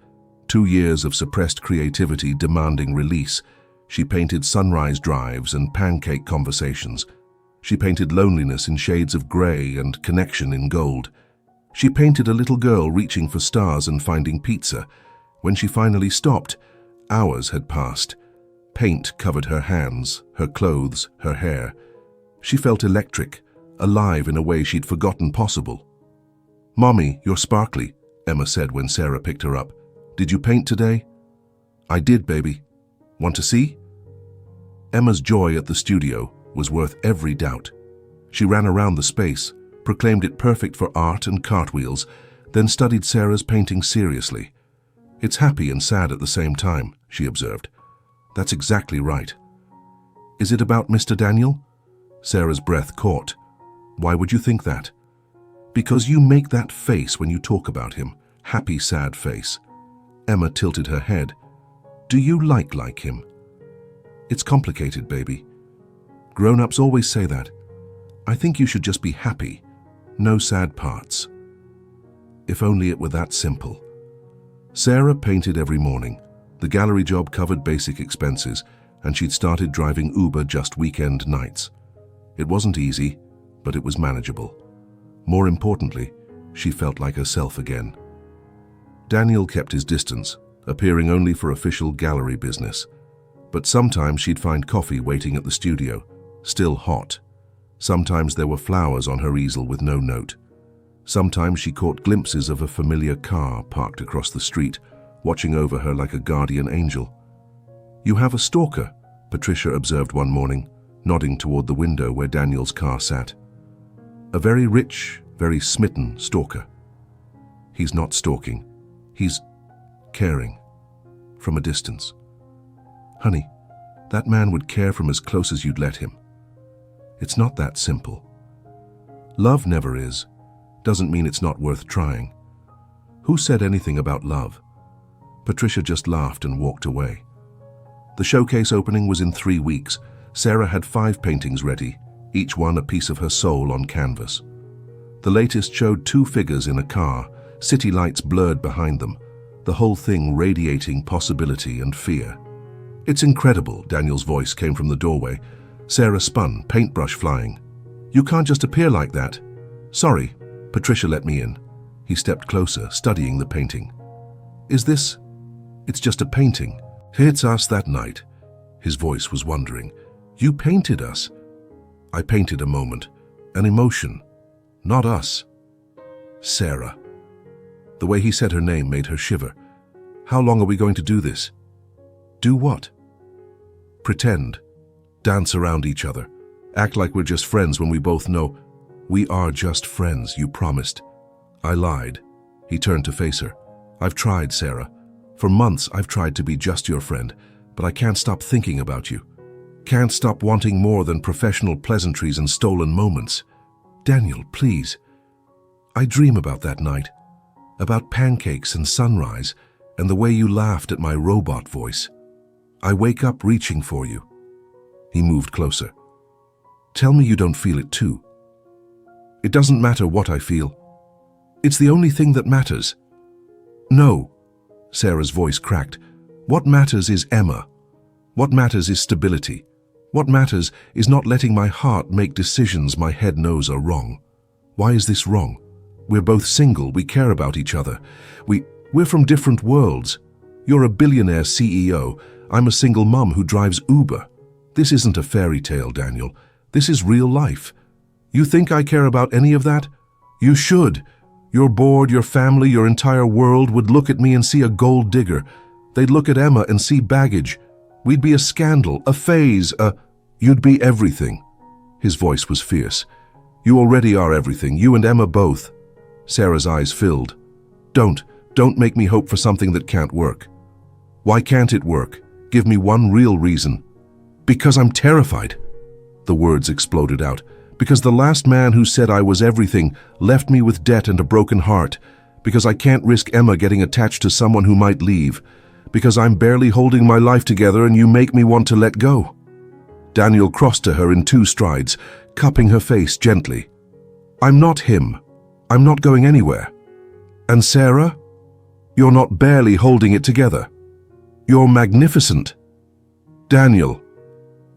2 years of suppressed creativity demanding release. She painted sunrise drives and pancake conversations. She painted loneliness in shades of gray and connection in gold. She painted a little girl reaching for stars and finding pizza. When she finally stopped, hours had passed. Paint covered her hands, her clothes, her hair. She felt electric, alive in a way she'd forgotten possible. Mommy, you're sparkly, Emma said when Sarah picked her up. Did you paint today? I did, baby. Want to see? Emma's joy at the studio was worth every doubt. She ran around the space, proclaimed it perfect for art and cartwheels, then studied Sarah's painting seriously. It's happy and sad at the same time, she observed. That's exactly right. Is it about Mr. Daniel? Sarah's breath caught. Why would you think that? Because you make that face when you talk about him. Happy, sad face. Emma tilted her head. Do you like him? It's complicated, baby. Grown-ups always say that. I think you should just be happy. No sad parts. If only it were that simple. Sarah painted every morning. The gallery job covered basic expenses, and she'd started driving Uber just weekend nights. It wasn't easy, but it was manageable. More importantly, she felt like herself again. Daniel kept his distance, appearing only for official gallery business. But sometimes she'd find coffee waiting at the studio, still hot. Sometimes there were flowers on her easel with no note. Sometimes she caught glimpses of a familiar car parked across the street, watching over her like a guardian angel. You have a stalker, Patricia observed one morning, nodding toward the window where Daniel's car sat. A very rich, very smitten stalker. He's not stalking. He's caring. From a distance. Honey, that man would care from as close as you'd let him. It's not that simple. Love never is. Doesn't mean it's not worth trying. Who said anything about love? Patricia just laughed and walked away. The showcase opening was in 3 weeks. Sarah had 5 paintings ready, each one a piece of her soul on canvas. The latest showed 2 figures in a car, city lights blurred behind them, the whole thing radiating possibility and fear. It's incredible, Daniel's voice came from the doorway. Sarah spun, paintbrush flying. You can't just appear like that. Sorry, Patricia let me in. He stepped closer, studying the painting. Is this? It's just a painting. It's us that night. His voice was wondering. You painted us. I painted a moment, an emotion, not us. Sarah. The way he said her name made her shiver. How long are we going to do this? Do what? Pretend. Dance around each other. Act like we're just friends when we both know we are just friends, you promised. I lied. He turned to face her. I've tried, Sarah. For months I've tried to be just your friend, but I can't stop thinking about you. Can't stop wanting more than professional pleasantries and stolen moments. Daniel, please. I dream about that night. About pancakes and sunrise, and the way you laughed at my robot voice. I wake up reaching for you. He moved closer. Tell me you don't feel it too. It doesn't matter what I feel. It's the only thing that matters. No, Sarah's voice cracked. What matters is Emma. What matters is stability. What matters is not letting my heart make decisions my head knows are wrong. Why is this wrong? We're both single, we care about each other. We're from different worlds. You're a billionaire CEO. I'm a single mum who drives Uber. This isn't a fairy tale, Daniel. This is real life. You think I care about any of that? You should. Your board, your family, your entire world would look at me and see a gold digger. They'd look at Emma and see baggage. We'd be a scandal, a phase, You'd be everything. His voice was fierce. You already are everything, you and Emma both. Sarah's eyes filled. Don't make me hope for something that can't work. Why can't it work? Give me one real reason. Because I'm terrified. The words exploded out. Because the last man who said I was everything left me with debt and a broken heart. Because I can't risk Emma getting attached to someone who might leave. Because I'm barely holding my life together and you make me want to let go. Daniel crossed to her in 2 strides, cupping her face gently. I'm not him. I'm not going anywhere. And Sarah? You're not barely holding it together. You're magnificent. Daniel,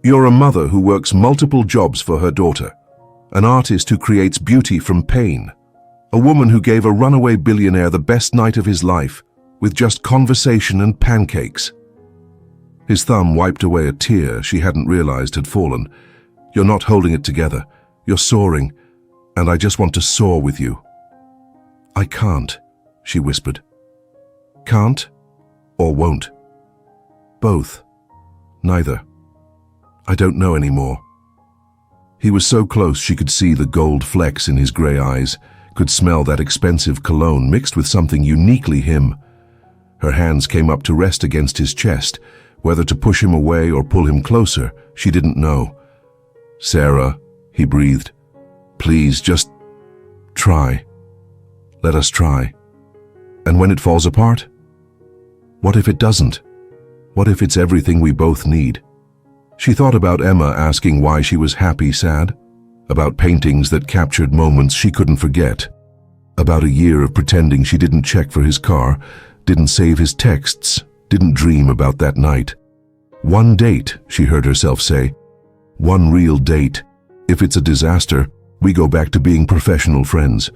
you're a mother who works multiple jobs for her daughter, an artist who creates beauty from pain, a woman who gave a runaway billionaire the best night of his life with just conversation and pancakes. His thumb wiped away a tear she hadn't realized had fallen. You're not holding it together. You're soaring, and I just want to soar with you. I can't, she whispered. Can't or won't? Both. Neither. I don't know anymore. He was so close she could see the gold flecks in his gray eyes, could smell that expensive cologne mixed with something uniquely him. Her hands came up to rest against his chest. Whether to push him away or pull him closer, she didn't know. Sarah, he breathed, please just try. Let us try. And when it falls apart? What if it doesn't? What if it's everything we both need? She thought about Emma asking why she was happy, sad, about paintings that captured moments she couldn't forget, about a year of pretending she didn't check for his car, didn't save his texts, didn't dream about that night. One date, she heard herself say. One real date. If it's a disaster, we go back to being professional friends.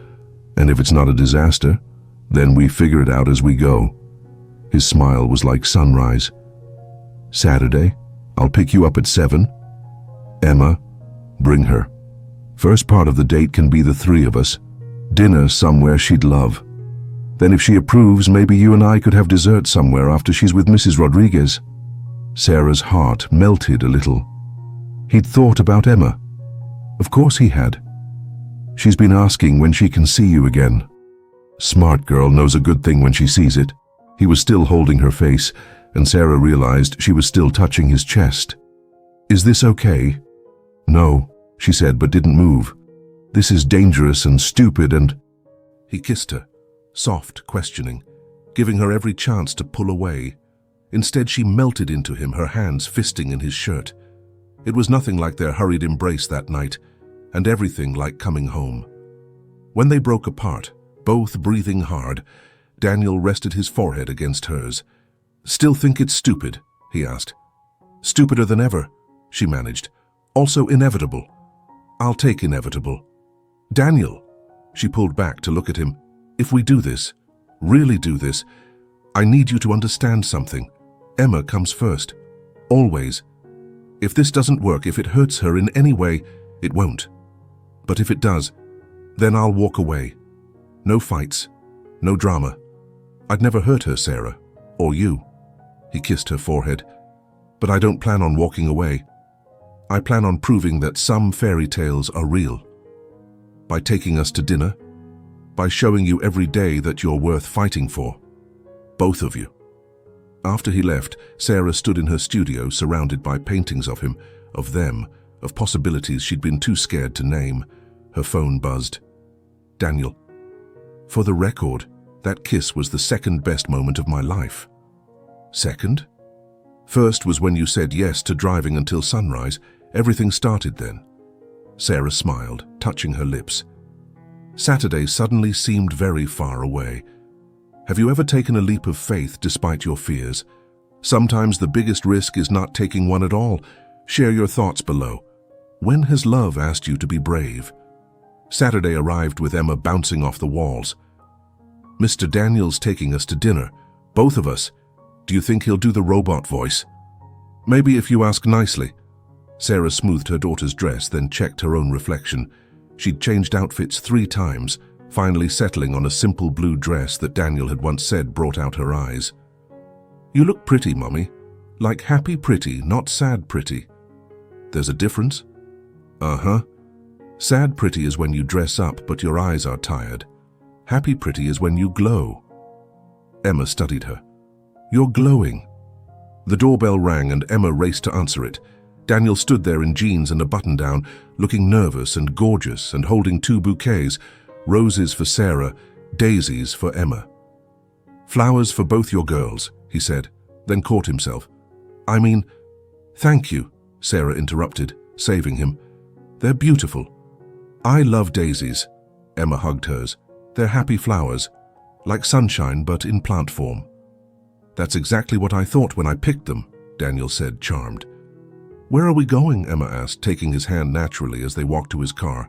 And if it's not a disaster, then we figure it out as we go. His smile was like sunrise. Saturday, I'll pick you up at 7. Emma, bring her. First part of the date can be the 3 of us. Dinner somewhere she'd love. Then if she approves, maybe you and I could have dessert somewhere after she's with Mrs. Rodriguez. Sarah's heart melted a little. He'd thought about Emma. Of course he had. She's been asking when she can see you again. Smart girl knows a good thing when she sees it. He was still holding her face, and Sarah realized she was still touching his chest. Is this okay? No, she said, but didn't move. This is dangerous and stupid and... He kissed her, soft, questioning, giving her every chance to pull away. Instead, she melted into him, her hands fisting in his shirt. It was nothing like their hurried embrace that night, and everything like coming home. When they broke apart, both breathing hard, Daniel rested his forehead against hers. Still think it's stupid? He asked. Stupider than ever, she managed. Also inevitable. I'll take inevitable. Daniel, she pulled back to look at him. If we do this, really do this, I need you to understand something. Emma comes first. Always. If this doesn't work, if it hurts her in any way, it won't. But if it does, then I'll walk away. No fights. No drama. I'd never hurt her, Sarah. Or you. He kissed her forehead. But I don't plan on walking away. I plan on proving that some fairy tales are real. By taking us to dinner. By showing you every day that you're worth fighting for. Both of you. After he left, Sarah stood in her studio surrounded by paintings of him, of them, of possibilities she'd been too scared to name. Her phone buzzed. Daniel. For the record, that kiss was the second best moment of my life. Second? First was when you said yes to driving until sunrise. Everything started then. Sarah smiled, touching her lips. Saturday suddenly seemed very far away. Have you ever taken a leap of faith despite your fears? Sometimes the biggest risk is not taking one at all. Share your thoughts below. When has love asked you to be brave? Saturday arrived with Emma bouncing off the walls. Mr. Daniel's taking us to dinner. Both of us. Do you think he'll do the robot voice? Maybe if you ask nicely. Sarah smoothed her daughter's dress, then checked her own reflection. She'd changed outfits 3 times, finally settling on a simple blue dress that Daniel had once said brought out her eyes. You look pretty, Mummy. Like happy pretty, not sad pretty. There's a difference? Uh-huh. Sad pretty is when you dress up but your eyes are tired. Happy pretty is when you glow. Emma studied her. You're glowing. The doorbell rang and Emma raced to answer it. Daniel stood there in jeans and a button-down, looking nervous and gorgeous and holding 2 bouquets, roses for Sarah, daisies for Emma. Flowers for both your girls, he said, then caught himself. Thank you, Sarah interrupted, saving him. They're beautiful. I love daisies. Emma hugged hers. They're happy flowers, like sunshine but in plant form. That's exactly what I thought when I picked them, Daniel said, charmed. Where are we going? Emma asked, taking his hand naturally as they walked to his car.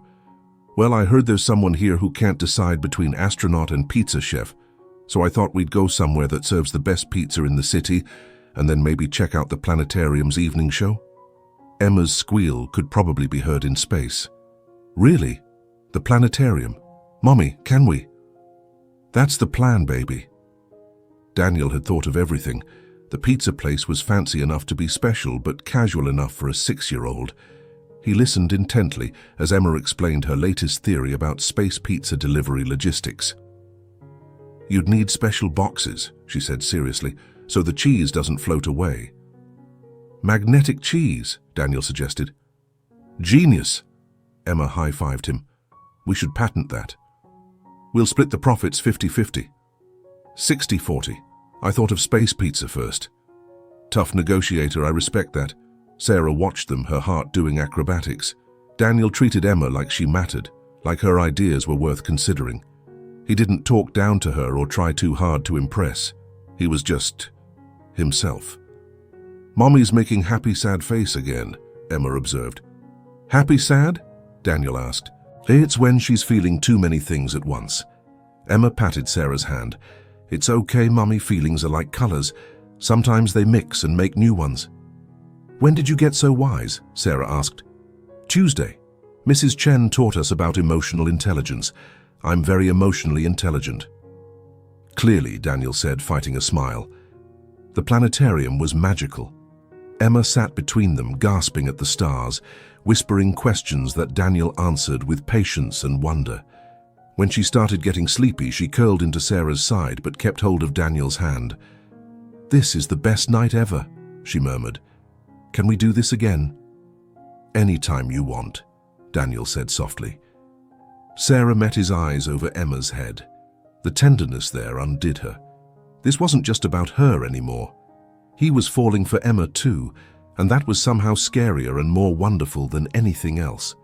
Well, I heard there's someone here who can't decide between astronaut and pizza chef, so I thought we'd go somewhere that serves the best pizza in the city and then maybe check out the planetarium's evening show. Emma's squeal could probably be heard in space. Really? The planetarium? Mommy, can we? That's the plan, baby. Daniel had thought of everything. The pizza place was fancy enough to be special, but casual enough for a 6-year-old. He listened intently as Emma explained her latest theory about space pizza delivery logistics. You'd need special boxes, she said seriously, so the cheese doesn't float away. Magnetic cheese, Daniel suggested. Genius! Emma high-fived him. We should patent that. We'll split the profits 50-50. 60-40. I thought of space pizza first. Tough negotiator, I respect that. Sarah watched them, her heart doing acrobatics. Daniel treated Emma like she mattered, like her ideas were worth considering. He didn't talk down to her or try too hard to impress. He was just himself. Mommy's making happy sad face again, Emma observed. Happy sad? Daniel asked. It's when she's feeling too many things at once. Emma patted Sarah's hand. It's okay, Mummy, feelings are like colors. Sometimes they mix and make new ones. When did you get so wise? Sarah asked. Tuesday. Mrs. Chen taught us about emotional intelligence. I'm very emotionally intelligent. Clearly, Daniel said, fighting a smile. The planetarium was magical. Emma sat between them, gasping at the stars, whispering questions that Daniel answered with patience and wonder. When she started getting sleepy, she curled into Sarah's side but kept hold of Daniel's hand. This is the best night ever, she murmured. Can we do this again? Any time you want, Daniel said softly. Sarah met his eyes over Emma's head. The tenderness there undid her. This wasn't just about her anymore. He was falling for Emma too, and that was somehow scarier and more wonderful than anything else.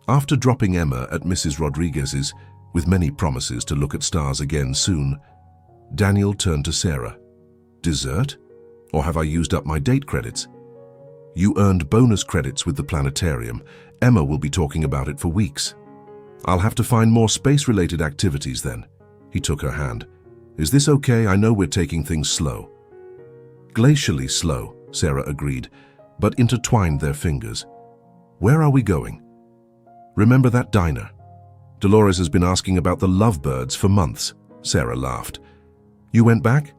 After dropping Emma at Mrs. Rodriguez's, with many promises to look at stars again soon, Daniel turned to Sarah. Dessert? Or have I used up my date credits? You earned bonus credits with the planetarium. Emma will be talking about it for weeks. I'll have to find more space-related activities then. He took her hand. Is this okay? I know we're taking things slow. Glacially slow, Sarah agreed, but intertwined their fingers. Where are we going? Remember that diner? Dolores has been asking about the lovebirds for months. Sarah laughed. You went back?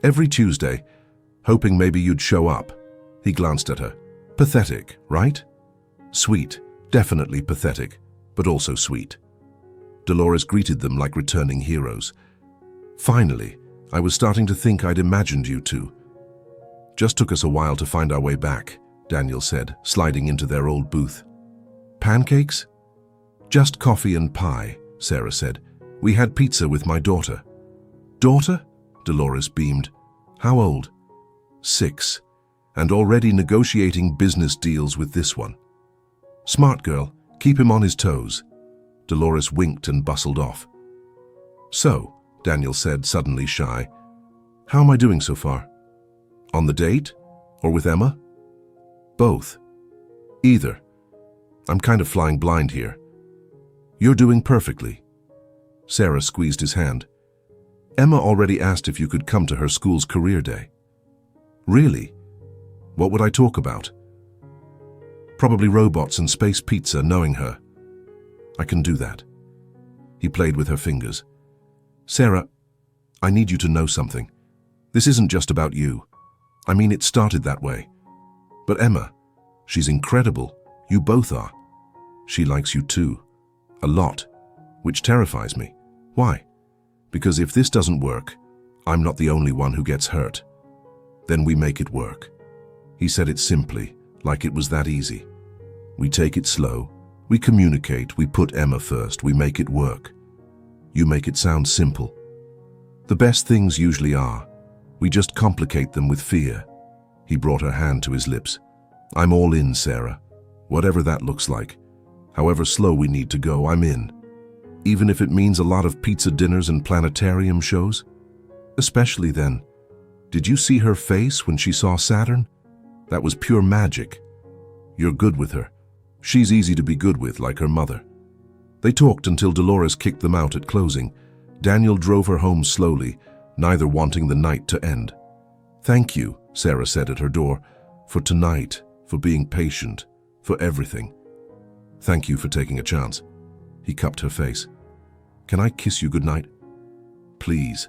Every Tuesday, hoping maybe you'd show up. He glanced at her. Pathetic, right? Sweet, definitely pathetic, but also sweet. Dolores greeted them like returning heroes. Finally, I was starting to think I'd imagined you two. Just took us a while to find our way back, Daniel said, sliding into their old booth. Pancakes? Just coffee and pie, Sarah said. We had pizza with my daughter. Daughter? Dolores beamed. How old? 6. and already negotiating business deals with this one. Smart girl, keep him on his toes. Dolores winked and bustled off. So, Daniel said, suddenly shy, how am I doing so far? On the date? Or with Emma? Both. Either. I'm kind of flying blind here. You're doing perfectly. Sarah squeezed his hand. Emma already asked if you could come to her school's career day. Really? What would I talk about? Probably robots and space pizza, knowing her. I can do that. He played with her fingers. Sarah, I need you to know something. This isn't just about you. I mean, it started that way. But Emma, she's incredible. You both are. She likes you too. A lot. Which terrifies me. Why? Because if this doesn't work, I'm not the only one who gets hurt. Then we make it work. He said it simply, like it was that easy. We take it slow. We communicate. We put Emma first. We make it work. You make it sound simple. The best things usually are. We just complicate them with fear. He brought her hand to his lips. I'm all in, Sarah. Whatever that looks like. However slow we need to go, I'm in. Even if it means a lot of pizza dinners and planetarium shows. Especially then. Did you see her face when she saw Saturn? That was pure magic. You're good with her. She's easy to be good with, like her mother. They talked until Dolores kicked them out at closing. Daniel drove her home slowly, neither wanting the night to end. Thank you, Sarah said at her door, for tonight, for being patient, for everything. Thank you for taking a chance. He cupped her face. Can I kiss you goodnight? Please.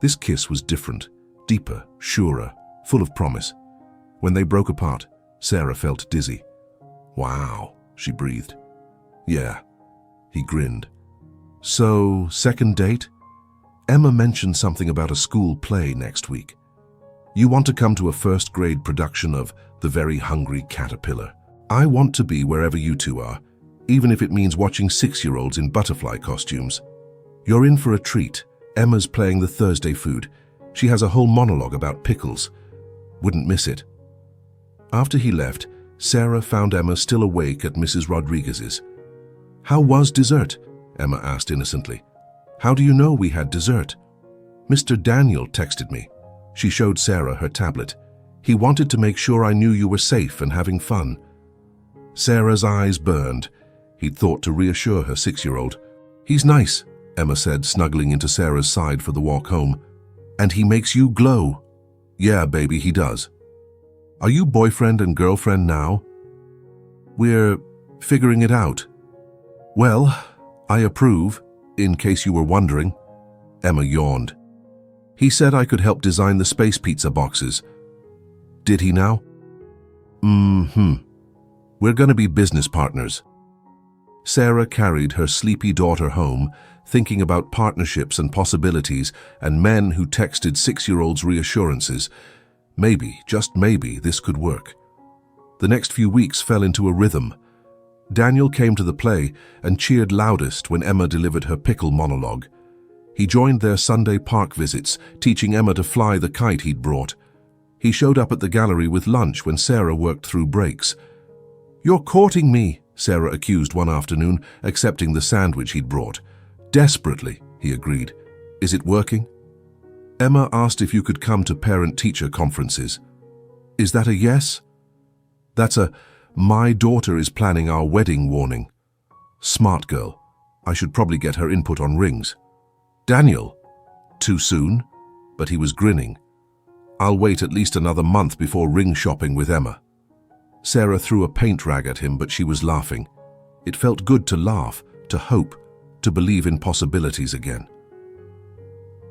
This kiss was different, deeper, surer, full of promise. When they broke apart, Sarah felt dizzy. Wow, she breathed. Yeah. He grinned. So, second date? Emma mentioned something about a school play next week. You want to come to a first-grade production of The Very Hungry Caterpillar. I want to be wherever you two are, even if it means watching 6-year-olds in butterfly costumes. You're in for a treat. Emma's playing the Thursday food. She has a whole monologue about pickles. Wouldn't miss it. After he left, Sarah found Emma still awake at Mrs. Rodriguez's. How was dessert? Emma asked innocently. How do you know we had dessert? Mr. Daniel texted me. She showed Sarah her tablet. He wanted to make sure I knew you were safe and having fun. Sarah's eyes burned. He'd thought to reassure her 6-year-old. He's nice, Emma said, snuggling into Sarah's side for the walk home. And he makes you glow. Yeah, baby, he does. Are you boyfriend and girlfriend now? We're figuring it out. Well, I approve, in case you were wondering. Emma yawned. He said I could help design the space pizza boxes. Did he now? We're going to be business partners. Sarah carried her sleepy daughter home, thinking about partnerships and possibilities and men who texted 6-year-olds reassurances. Maybe, just maybe, this could work. The next few weeks fell into a rhythm. Daniel came to the play and cheered loudest when Emma delivered her pickle monologue. He joined their Sunday park visits, teaching Emma to fly the kite he'd brought. He showed up at the gallery with lunch when Sarah worked through breaks. You're courting me, Sarah accused one afternoon, accepting the sandwich he'd brought. Desperately, he agreed. Is it working? Emma asked if you could come to parent-teacher conferences. Is that a yes? That's a my daughter is planning our wedding warning. Smart girl. I should probably get her input on rings. Daniel. Too soon? But he was grinning. I'll wait at least another month before ring shopping with Emma. Sarah threw a paint rag at him, but she was laughing. It felt good to laugh, to hope, to believe in possibilities again.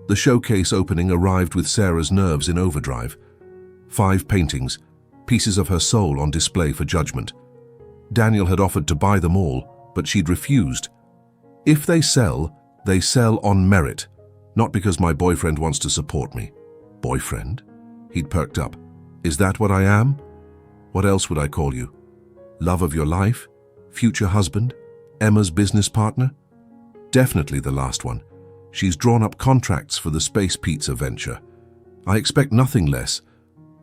The showcase opening arrived with Sarah's nerves in overdrive. 5 paintings, pieces of her soul on display for judgment. Daniel had offered to buy them all, but she'd refused. If they sell on merit, not because my boyfriend wants to support me. Boyfriend? He'd perked up. Is that what I am? What else would I call you? Love of your life? Future husband? Emma's business partner? Definitely the last one. She's drawn up contracts for the space pizza venture. I expect nothing less.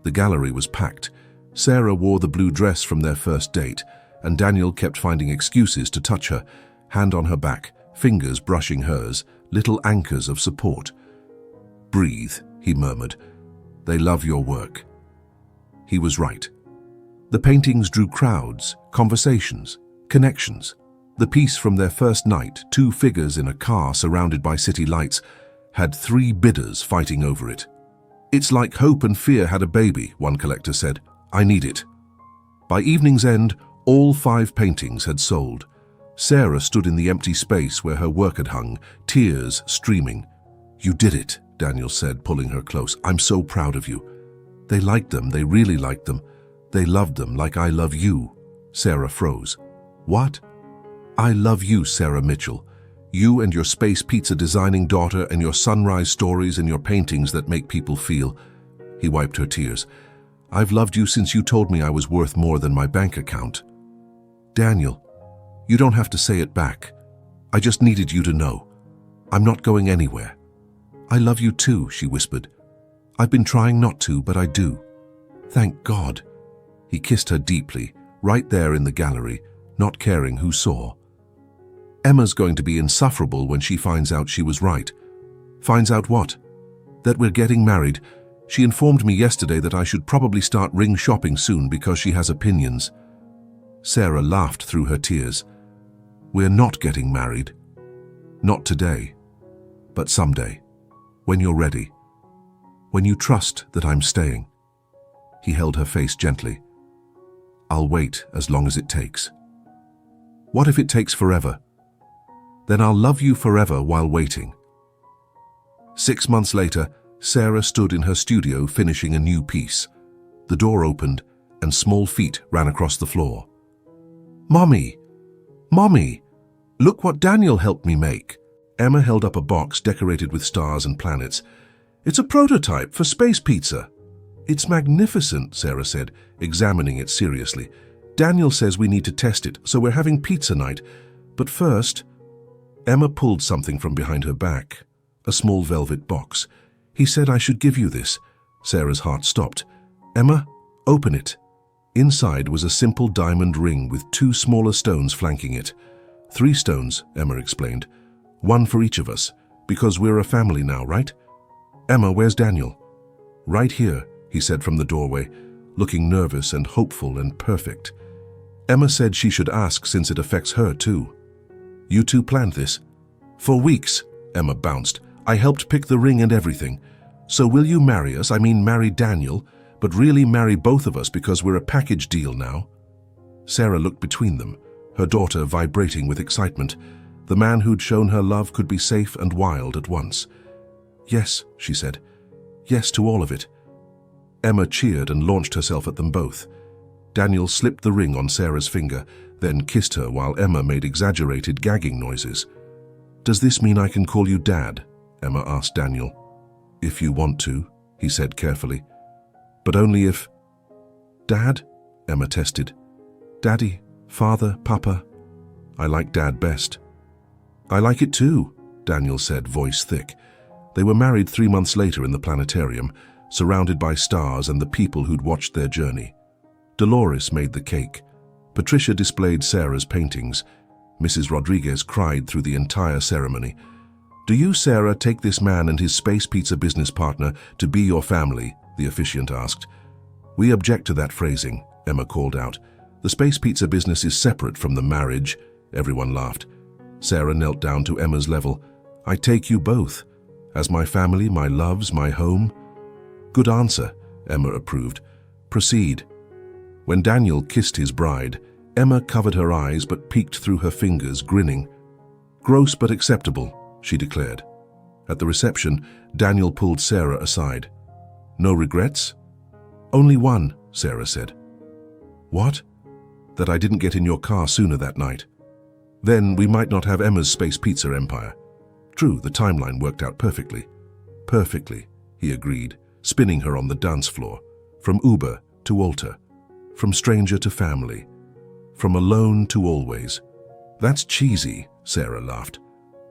The gallery was packed. Sarah wore the blue dress from their first date, and Daniel kept finding excuses to touch her, hand on her back, fingers brushing hers, little anchors of support. "Breathe," he murmured. "They love your work." He was right. The paintings drew crowds, conversations, connections. The piece from their first night, two figures in a car surrounded by city lights, had 3 bidders fighting over it. "It's like hope and fear had a baby," one collector said. "I need it." By evening's end, all 5 paintings had sold. Sarah stood in the empty space where her work had hung, tears streaming. "You did it," Daniel said, pulling her close. "I'm so proud of you." "They liked them, they really liked them. They loved them like I love you." Sarah froze. "What?" "I love you, Sarah Mitchell. You and your space pizza designing daughter and your sunrise stories and your paintings that make people feel." He wiped her tears. "I've loved you since you told me I was worth more than my bank account." "Daniel, you don't have to say it back. I just needed you to know. I'm not going anywhere." "I love you too," she whispered. "I've been trying not to, but I do. Thank God." He kissed her deeply, right there in the gallery, not caring who saw. "Emma's going to be insufferable when she finds out she was right." "Finds out what?" "That we're getting married. She informed me yesterday that I should probably start ring shopping soon because she has opinions." Sarah laughed through her tears. "We're not getting married. Not today. But someday. When you're ready. When you trust that I'm staying." He held her face gently. "I'll wait as long as it takes." "What if it takes forever?" "Then I'll love you forever while waiting." 6 months later, Sarah stood in her studio finishing a new piece. The door opened and small feet ran across the floor. "Mommy! Mommy! Look what Daniel helped me make." Emma held up a box decorated with stars and planets. "It's a prototype for space pizza." "It's magnificent," Sarah said, examining it seriously. "Daniel says we need to test it, so we're having pizza night. But first..." Emma pulled something from behind her back, a small velvet box. "He said I should give you this." Sarah's heart stopped. "Emma, open it." Inside was a simple diamond ring with 2 smaller stones flanking it. 3 stones, Emma explained. 1 for each of us, because we're a family now, right? "Emma, where's Daniel?" "Right here," he said from the doorway, looking nervous and hopeful and perfect. Emma said she should ask since it affects her too. "You two planned this?" "For weeks," Emma bounced. "I helped pick the ring and everything. So will you marry us? I mean marry Daniel, but really marry both of us because we're a package deal now?" Sarah looked between them, her daughter vibrating with excitement. The man who'd shown her love could be safe and wild at once. "Yes," she said. "Yes to all of it." Emma cheered and launched herself at them both. Daniel slipped the ring on Sarah's finger, then kissed her while Emma made exaggerated gagging noises. "Does this mean I can call you Dad?" Emma asked Daniel. "If you want to," he said carefully. "But only if..." "Dad?" Emma tested. "Daddy, Father, Papa." "I like Dad best." "I like it too," Daniel said, voice thick. They were married 3 months later in the planetarium, surrounded by stars and the people who'd watched their journey. Dolores made the cake. Patricia displayed Sarah's paintings. Mrs. Rodriguez cried through the entire ceremony. "Do you, Sarah, take this man and his space pizza business partner to be your family?" the officiant asked. "We object to that phrasing," Emma called out. "The space pizza business is separate from the marriage." Everyone laughed. Sarah knelt down to Emma's level. "I take you both. As my family, my loves, my home." "Good answer," Emma approved. "Proceed." When Daniel kissed his bride, Emma covered her eyes but peeked through her fingers, grinning. "Gross but acceptable," she declared. At the reception, Daniel pulled Sarah aside. "No regrets?" "Only one," Sarah said. "What?" "That I didn't get in your car sooner that night. Then we might not have Emma's space pizza empire." True, the timeline worked out perfectly. "Perfectly," he agreed, spinning her on the dance floor. From Uber to altar. From stranger to family. From alone to always. "That's cheesy," Sarah laughed.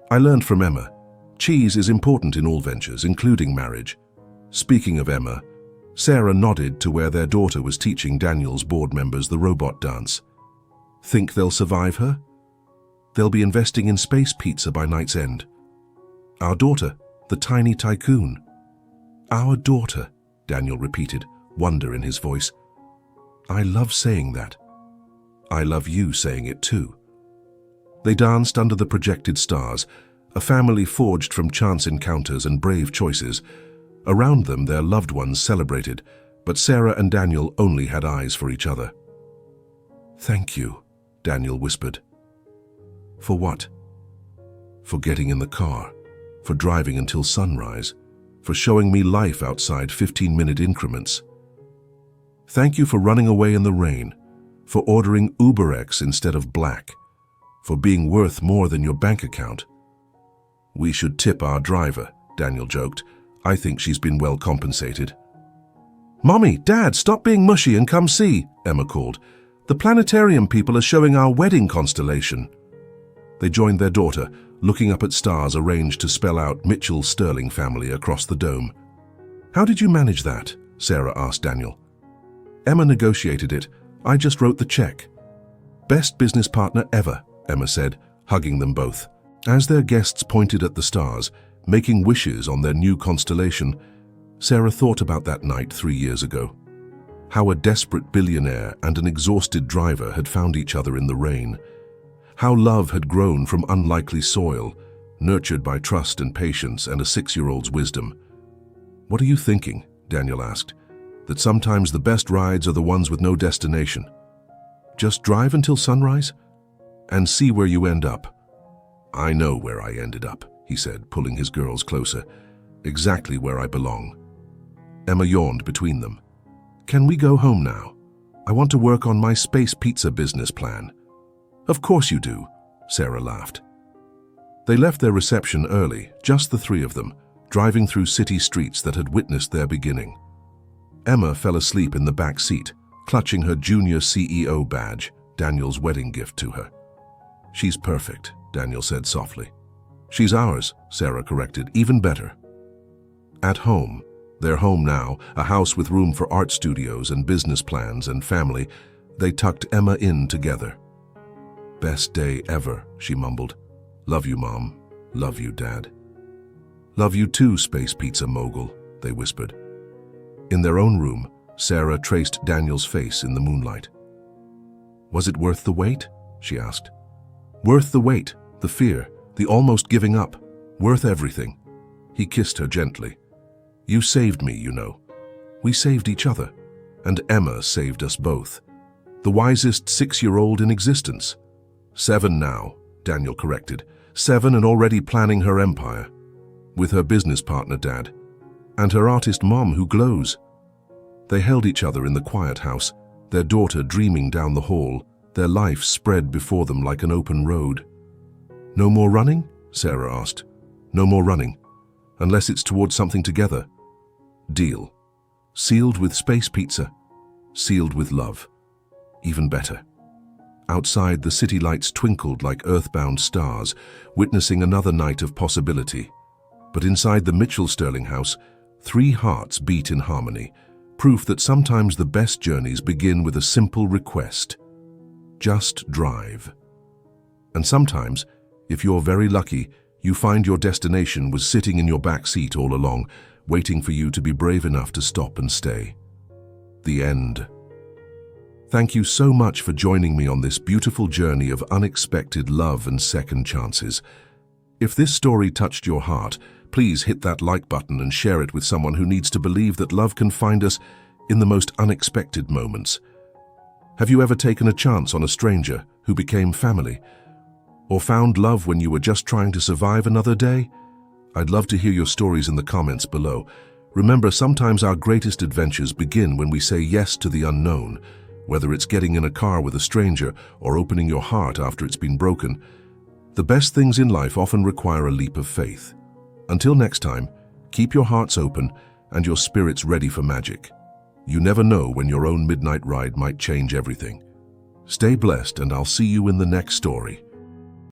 "I learned from Emma. Cheese is important in all ventures, including marriage." Speaking of Emma, Sarah nodded to where their daughter was teaching Daniel's board members the robot dance. Think they'll survive her? They'll be investing in space pizza by night's end. Our daughter, the tiny tycoon. Our daughter, Daniel repeated, wonder in his voice. I love saying that. I love you saying it too. They danced under the projected stars, a family forged from chance encounters and brave choices. Around them, their loved ones celebrated, but Sarah and Daniel only had eyes for each other. Thank you, Daniel whispered. For what? For getting in the car, for driving until sunrise, for showing me life outside 15-minute increments. Thank you for running away in the rain, for ordering UberX instead of Black, for being worth more than your bank account. We should tip our driver, Daniel joked. I think she's been well compensated. Mommy, Dad, stop being mushy and come see, Emma called. The planetarium people are showing our wedding constellation. They joined their daughter, looking up at stars arranged to spell out Mitchell Sterling family across the dome. How did you manage that? Sarah asked Daniel. Emma negotiated it. I just wrote the check. Best business partner ever, Emma said, hugging them both. As their guests pointed at the stars, making wishes on their new constellation, Sarah thought about that night 3 years ago. How a desperate billionaire and an exhausted driver had found each other in the rain. How love had grown from unlikely soil, nurtured by trust and patience and a 6-year-old's wisdom. What are you thinking? Daniel asked. That sometimes the best rides are the ones with no destination. Just drive until sunrise and see where you end up. I know where I ended up, he said, pulling his girls closer. Exactly where I belong. Emma yawned between them. Can we go home now? I want to work on my space pizza business plan. Of course you do, Sarah laughed. They left their reception early, just the three of them, driving through city streets that had witnessed their beginning. Emma fell asleep in the back seat, clutching her junior CEO badge, Daniel's wedding gift to her. She's perfect, Daniel said softly. She's ours, Sarah corrected, even better. At home, their home now, a house with room for art studios and business plans and family, they tucked Emma in together. Best day ever, she mumbled. Love you, Mom. Love you, Dad. Love you too, space pizza mogul, they whispered. In their own room, Sarah traced Daniel's face in the moonlight. Was it worth the wait? She asked. Worth the wait, the fear, the almost giving up, worth everything. He kissed her gently. You saved me, you know. We saved each other, and Emma saved us both. The wisest 6-year-old in existence. 7 now, Daniel corrected. 7 and already planning her empire. With her business partner, Dad, and her artist mom who glows. They held each other in the quiet house, their daughter dreaming down the hall, their life spread before them like an open road. No more running? Sarah asked. No more running, unless it's towards something together. Deal. Sealed with space pizza. Sealed with love. Even better. Outside, the city lights twinkled like earthbound stars, witnessing another night of possibility. But inside the Mitchell Sterling house, 3 hearts beat in harmony, proof that sometimes the best journeys begin with a simple request. Just drive. And sometimes, if you're very lucky, you find your destination was sitting in your back seat all along, waiting for you to be brave enough to stop and stay. The end. Thank you so much for joining me on this beautiful journey of unexpected love and second chances. If this story touched your heart, please hit that like button and share it with someone who needs to believe that love can find us in the most unexpected moments. Have you ever taken a chance on a stranger who became family? Or found love when you were just trying to survive another day? I'd love to hear your stories in the comments below. Remember, sometimes our greatest adventures begin when we say yes to the unknown. Whether it's getting in a car with a stranger or opening your heart after it's been broken, the best things in life often require a leap of faith. Until next time, keep your hearts open and your spirits ready for magic. You never know when your own midnight ride might change everything. Stay blessed, and I'll see you in the next story.